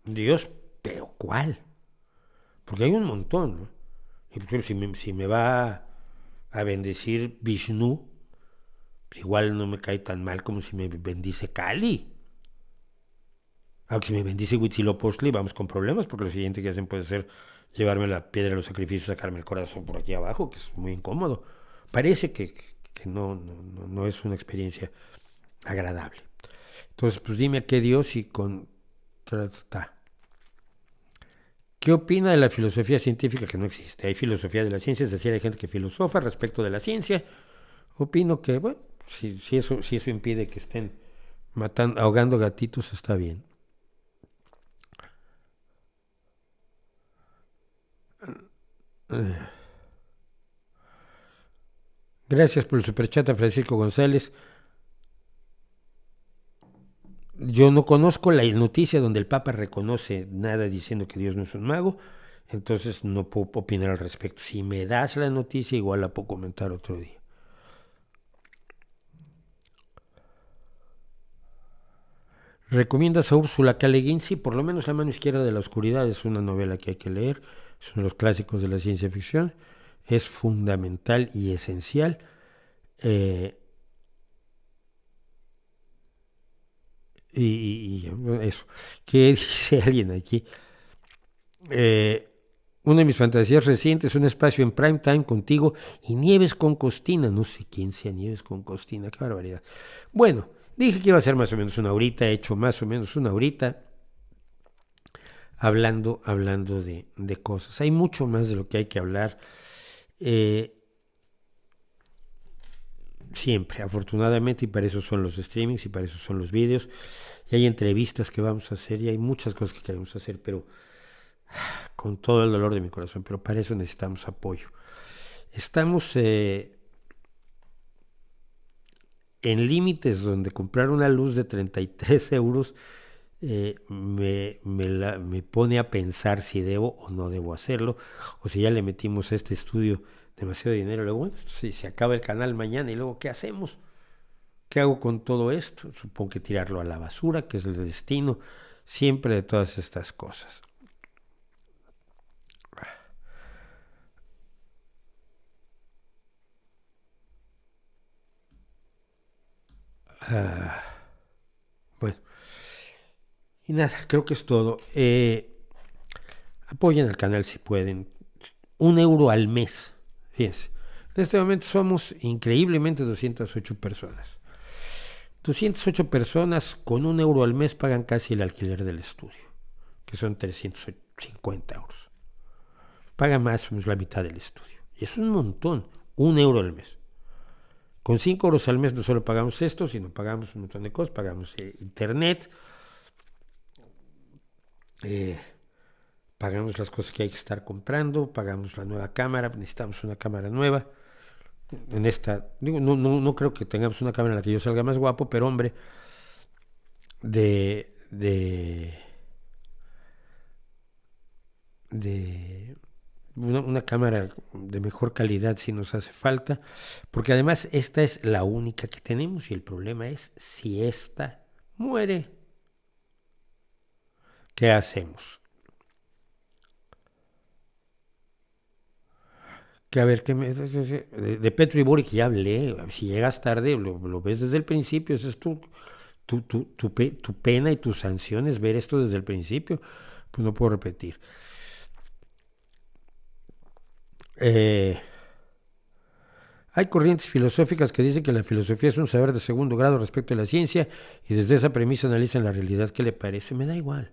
Dios, pero ¿cuál? Porque hay un montón, ¿no? Y por ejemplo, si me va a bendecir Vishnu, pues igual no me cae tan mal como si me bendice Kali. Aunque si me bendice Huitzilopochtli, vamos con problemas, porque lo siguiente que hacen puede ser llevarme la piedra de los sacrificios, sacarme el corazón por aquí abajo, que es muy incómodo. Parece que no es una experiencia agradable. Entonces, pues dime a qué Dios y contrata. ¿Qué opina de la filosofía científica? Que no existe. Hay filosofía de la ciencia, es decir, hay gente que filosofa respecto de la ciencia. Opino que, bueno, si eso impide que estén ahogando gatitos, está bien. Gracias por el superchat a Francisco González. Yo no conozco la noticia donde el Papa reconoce nada diciendo que Dios no es un mago, entonces no puedo opinar al respecto. Si me das la noticia, igual la puedo comentar otro día. ¿Recomiendas a Úrsula K. Le Guin? Sí, por lo menos La mano izquierda de la oscuridad es una novela que hay que leer, es uno de los clásicos de la ciencia ficción, es fundamental y esencial. Y eso. ¿Qué dice alguien aquí? Una de mis fantasías recientes es un espacio en prime time contigo y Nieves con Costina. No sé quién sea Nieves con Costina, qué barbaridad. Bueno, dije que iba a ser más o menos una horita, he hecho más o menos una horita hablando de cosas. Hay mucho más de lo que hay que hablar. Siempre, afortunadamente, y para eso son los streamings y para eso son los vídeos. Y hay entrevistas que vamos a hacer y hay muchas cosas que queremos hacer, pero con todo el dolor de mi corazón, pero para eso necesitamos apoyo. Estamos en límites donde comprar una luz de 33 euros me pone a pensar si debo o no debo hacerlo, o si ya le metimos a este estudio demasiado dinero. Luego, bueno, si se acaba el canal mañana y luego, ¿qué hacemos? ¿Qué hago con todo esto? Supongo que tirarlo a la basura, que es el destino siempre de todas estas cosas. Bueno, y nada, creo que es todo. Apoyen al canal si pueden. 1 euro al mes. Fíjense, en este momento somos increíblemente 208 personas. 208 personas con 1 euro al mes pagan casi el alquiler del estudio, que son 350 euros. Pagan más o menos la mitad del estudio. Y es un montón, 1 euro al mes. Con 5 euros al mes no solo pagamos esto, sino pagamos un montón de cosas, pagamos internet, pagamos las cosas que hay que estar comprando, pagamos la nueva cámara, necesitamos una cámara nueva. En esta, digo, no creo que tengamos una cámara en la que yo salga más guapo, pero hombre, una cámara de mejor calidad si nos hace falta, porque además esta es la única que tenemos y el problema es si esta muere, ¿qué hacemos? Que a ver, de Petro y Boric ya hablé, si llegas tarde lo ves desde el principio, esa es tu pena y tus sanciones, ver esto desde el principio, pues no puedo repetir. Hay corrientes filosóficas que dicen que la filosofía es un saber de segundo grado respecto a la ciencia y desde esa premisa analizan la realidad. ¿Qué le parece? Me da igual.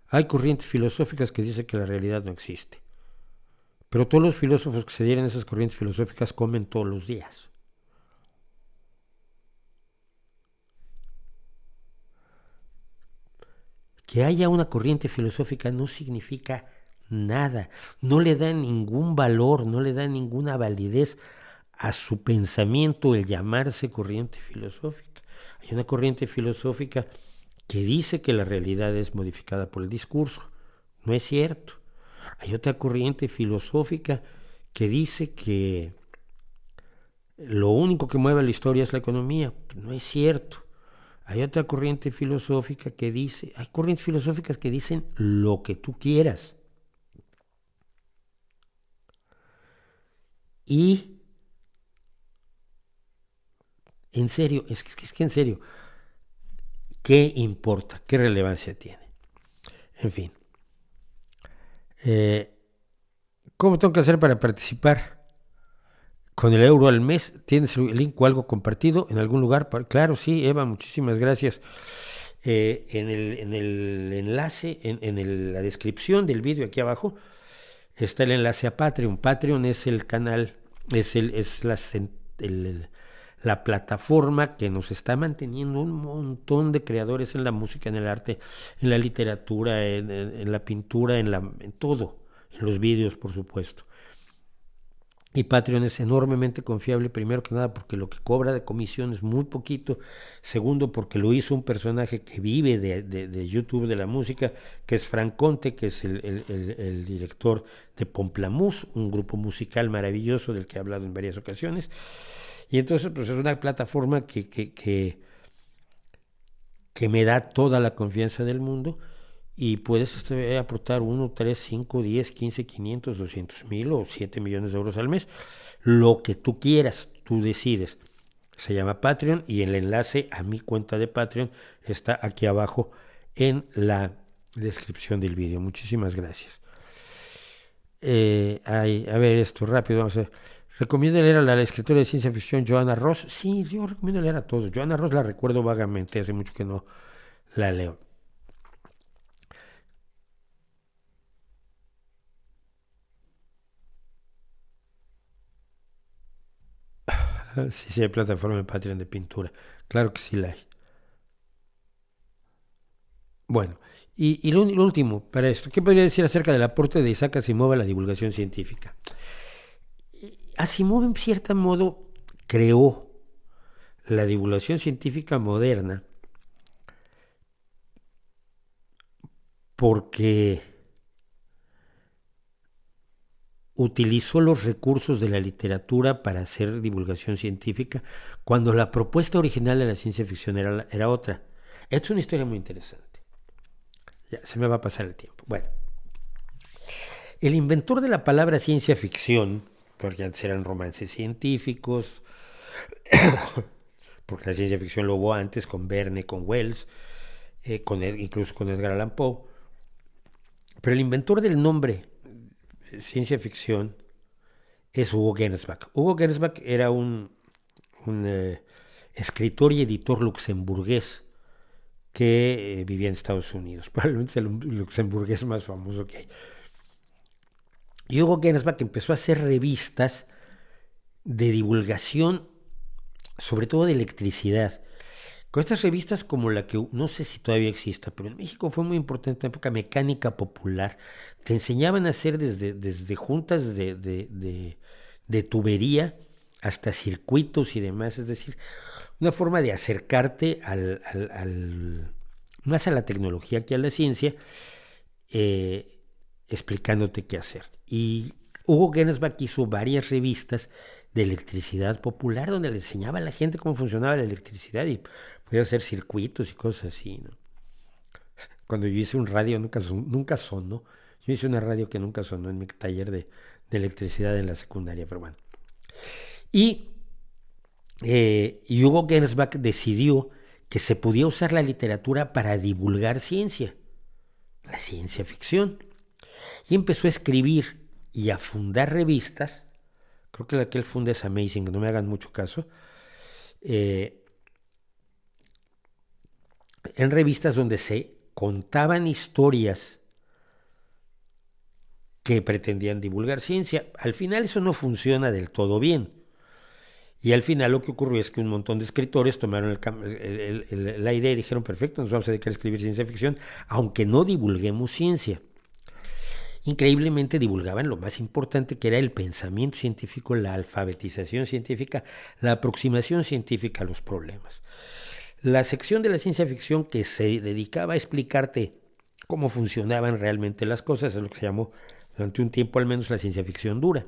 Hay corrientes filosóficas que dicen que la realidad no existe. Pero todos los filósofos que se dieron esas corrientes filosóficas comen todos los días. Que haya una corriente filosófica no significa nada, no le da ningún valor, no le da ninguna validez a su pensamiento el llamarse corriente filosófica. Hay una corriente filosófica que dice que la realidad es modificada por el discurso. No es cierto. Hay otra corriente filosófica que dice que lo único que mueve la historia es la economía. No es cierto. Hay otra corriente filosófica que dice, hay corrientes filosóficas que dicen lo que tú quieras. Y, en serio, es que en serio, ¿qué importa? ¿Qué relevancia tiene? En fin. ¿Cómo tengo que hacer para participar? Con el euro al mes, ¿tienes el link o algo compartido en algún lugar? Claro, sí, Eva, muchísimas gracias. En el enlace, en la descripción del vídeo aquí abajo, está el enlace a Patreon. Patreon es el canal, es la plataforma que nos está manteniendo un montón de creadores en la música, en el arte, en la literatura, en la pintura, en todo, en los vídeos, por supuesto. Y Patreon es enormemente confiable, primero que nada porque lo que cobra de comisión es muy poquito, segundo porque lo hizo un personaje que vive de YouTube, de la música, que es Frank Conte, que es el director de Pomplamoose, un grupo musical maravilloso del que he hablado en varias ocasiones. Y entonces pues es una plataforma que me da toda la confianza del mundo. Y puedes aportar 1, 3, 5, 10, 15, 500, 200 mil o 7 millones de euros al mes. Lo que tú quieras, tú decides. Se llama Patreon y el enlace a mi cuenta de Patreon está aquí abajo en la descripción del vídeo. Muchísimas gracias. A ver esto rápido, vamos a ver. ¿Recomiendo leer a la escritora de ciencia ficción Joanna Ross? Sí, yo recomiendo leer a todos. Joanna Ross la recuerdo vagamente, hace mucho que no la leo. Sí, hay plataforma de Patreon de pintura. Claro que sí la hay. Bueno, y lo último para esto, ¿qué podría decir acerca del aporte de Isaac Asimov a la divulgación científica? Asimov en cierto modo creó la divulgación científica moderna porque utilizó los recursos de la literatura para hacer divulgación científica cuando la propuesta original de la ciencia ficción era otra. Esto es una historia muy interesante. Ya, se me va a pasar el tiempo. Bueno, el inventor de la palabra ciencia ficción, porque antes eran romances científicos, porque la ciencia ficción lo hubo antes con Verne, con Wells, incluso con Edgar Allan Poe, pero el inventor del nombre ciencia ficción es Hugo Gernsback. Hugo Gernsback era un escritor y editor luxemburgués que vivía en Estados Unidos, probablemente es el luxemburgués más famoso que hay. Y Hugo Gernsback empezó a hacer revistas de divulgación, sobre todo de electricidad. Con estas revistas como la que, no sé si todavía exista, pero en México fue muy importante en la época, Mecánica Popular, te enseñaban a hacer desde juntas de tubería hasta circuitos y demás, es decir, una forma de acercarte más a la tecnología que a la ciencia, explicándote qué hacer. Y Hugo Gernsback hizo varias revistas de electricidad popular donde le enseñaba a la gente cómo funcionaba la electricidad y podía hacer circuitos y cosas así, ¿no? Cuando yo hice un radio nunca sonó. Yo hice una radio que nunca sonó en mi taller de electricidad en la secundaria, pero bueno. Y Hugo Gernsback decidió que se podía usar la literatura para divulgar ciencia, la ciencia ficción. Y empezó a escribir y a fundar revistas. Creo que la que él funda es Amazing, no me hagan mucho caso. En revistas donde se contaban historias que pretendían divulgar ciencia. Al final eso no funciona del todo bien. Y al final lo que ocurrió es que un montón de escritores tomaron la idea y dijeron, perfecto, nos vamos a dedicar a escribir ciencia ficción, aunque no divulguemos ciencia. Increíblemente divulgaban lo más importante, que era el pensamiento científico, la alfabetización científica, la aproximación científica a los problemas. La sección de la ciencia ficción que se dedicaba a explicarte cómo funcionaban realmente las cosas es lo que se llamó durante un tiempo al menos la ciencia ficción dura.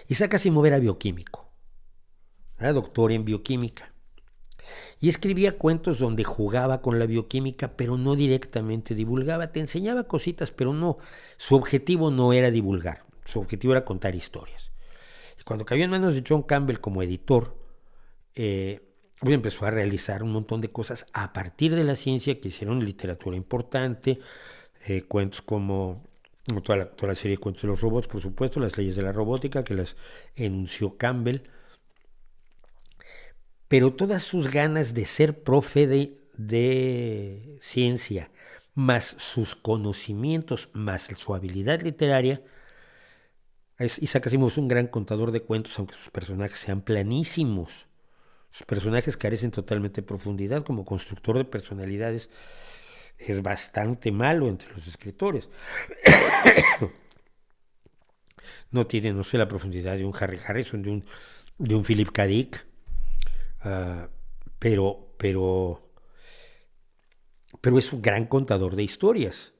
Isaac Asimov era bioquímico, era doctor en bioquímica. Y escribía cuentos donde jugaba con la bioquímica, pero no directamente divulgaba. Te enseñaba cositas, pero no. Su objetivo no era divulgar. Su objetivo era contar historias. Y cuando cayó en manos de John Campbell como editor, empezó a realizar un montón de cosas a partir de la ciencia que hicieron literatura importante. Cuentos como toda la serie de cuentos de los robots, por supuesto, las leyes de la robótica, que las enunció Campbell. Pero todas sus ganas de ser profe de ciencia, más sus conocimientos, más su habilidad literaria, Isaac Asimov es un gran contador de cuentos, aunque sus personajes sean planísimos. Sus personajes carecen totalmente de profundidad. Como constructor de personalidades es bastante malo entre los escritores. No tiene, no sé, la profundidad de un Harry Harrison, de un Philip K. Dick. Pero es un gran contador de historias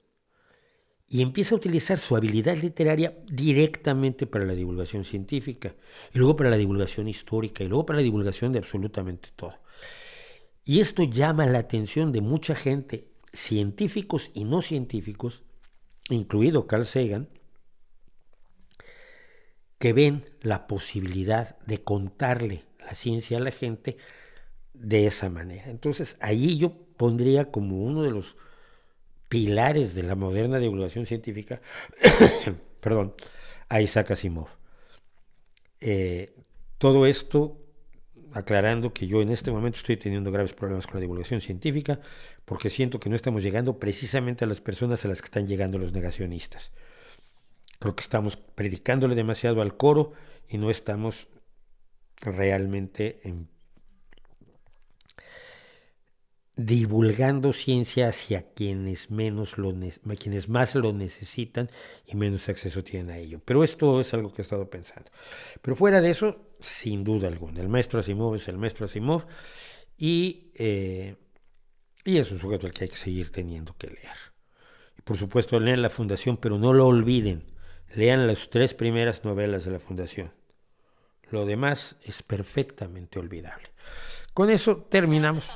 y empieza a utilizar su habilidad literaria directamente para la divulgación científica y luego para la divulgación histórica y luego para la divulgación de absolutamente todo. Y esto llama la atención de mucha gente, científicos y no científicos, incluido Carl Sagan, que ven la posibilidad de contarle la ciencia a la gente de esa manera. Entonces, allí yo pondría como uno de los pilares de la moderna divulgación científica, perdón, a Isaac Asimov. Todo esto aclarando que yo en este momento estoy teniendo graves problemas con la divulgación científica porque siento que no estamos llegando precisamente a las personas a las que están llegando los negacionistas. Creo que estamos predicándole demasiado al coro y no estamos realmente divulgando ciencia hacia quienes quienes más lo necesitan y menos acceso tienen a ello. Pero esto es algo que he estado pensando. Pero fuera de eso, sin duda alguna, el maestro Asimov es el maestro Asimov y es un sujeto al que hay que seguir teniendo que leer. Y por supuesto, lean La Fundación, pero no lo olviden. Lean las 3 primeras novelas de La Fundación. Lo demás es perfectamente olvidable. Con eso terminamos.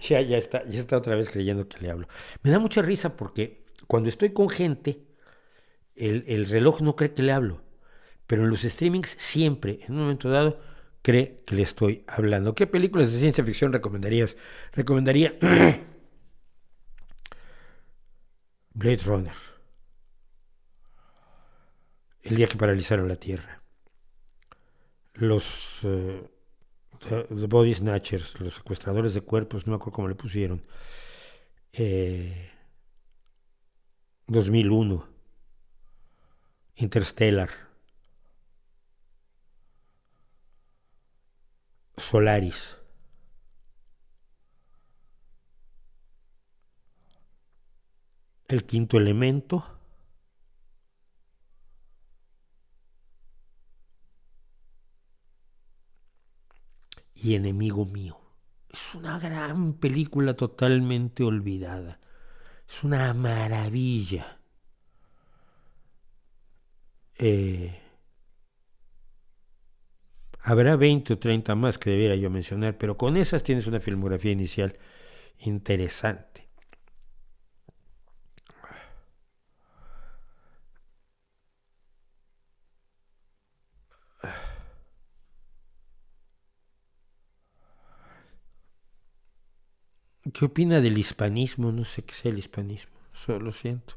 Ya está otra vez creyendo que le hablo. Me da mucha risa porque cuando estoy con gente, el reloj no cree que le hablo, pero en los streamings siempre, en un momento dado, cree que le estoy hablando. ¿Qué películas de ciencia ficción recomendarías? Recomendaría Blade Runner, El día que paralizaron la Tierra, los The Body Snatchers, los secuestradores de cuerpos, no me acuerdo cómo le pusieron, 2001, Interstellar, Solaris, El Quinto Elemento y Enemigo Mío. Es una gran película totalmente olvidada. Es una maravilla. Habrá 20 o 30 más que debiera yo mencionar, pero con esas tienes una filmografía inicial interesante. ¿Qué opina del hispanismo? No sé qué sea el hispanismo, solo siento.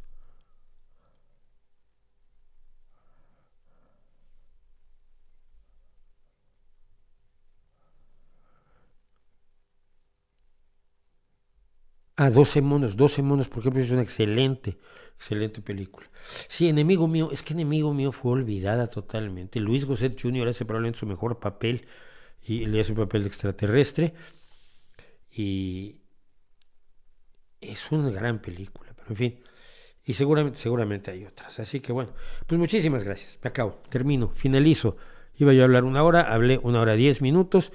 Ah, 12 monos, por ejemplo, es una excelente película. Sí, Enemigo Mío, es que Enemigo Mío fue olvidada totalmente. Luis Gosset Jr. hace probablemente su mejor papel, y le hace un papel de extraterrestre, y es una gran película, pero en fin, y seguramente hay otras. Así que bueno, pues muchísimas gracias. Me acabo, termino, finalizo. Iba yo a hablar 1 hora, hablé 1 hora 10 minutos.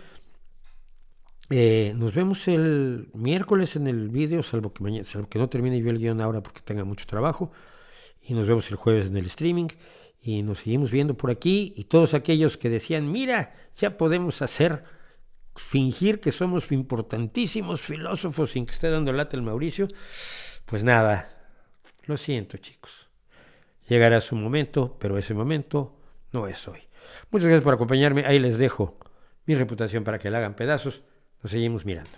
Nos vemos el miércoles en el vídeo, salvo que no termine yo el guión ahora porque tenga mucho trabajo. Y nos vemos el jueves en el streaming. Y nos seguimos viendo por aquí. Y todos aquellos que decían, mira, ya podemos fingir que somos importantísimos filósofos sin que esté dando lata el Mauricio. Pues nada, lo siento, chicos. Llegará su momento, pero ese momento no es hoy. Muchas gracias por acompañarme. Ahí les dejo mi reputación para que la hagan pedazos. Nos seguimos mirando.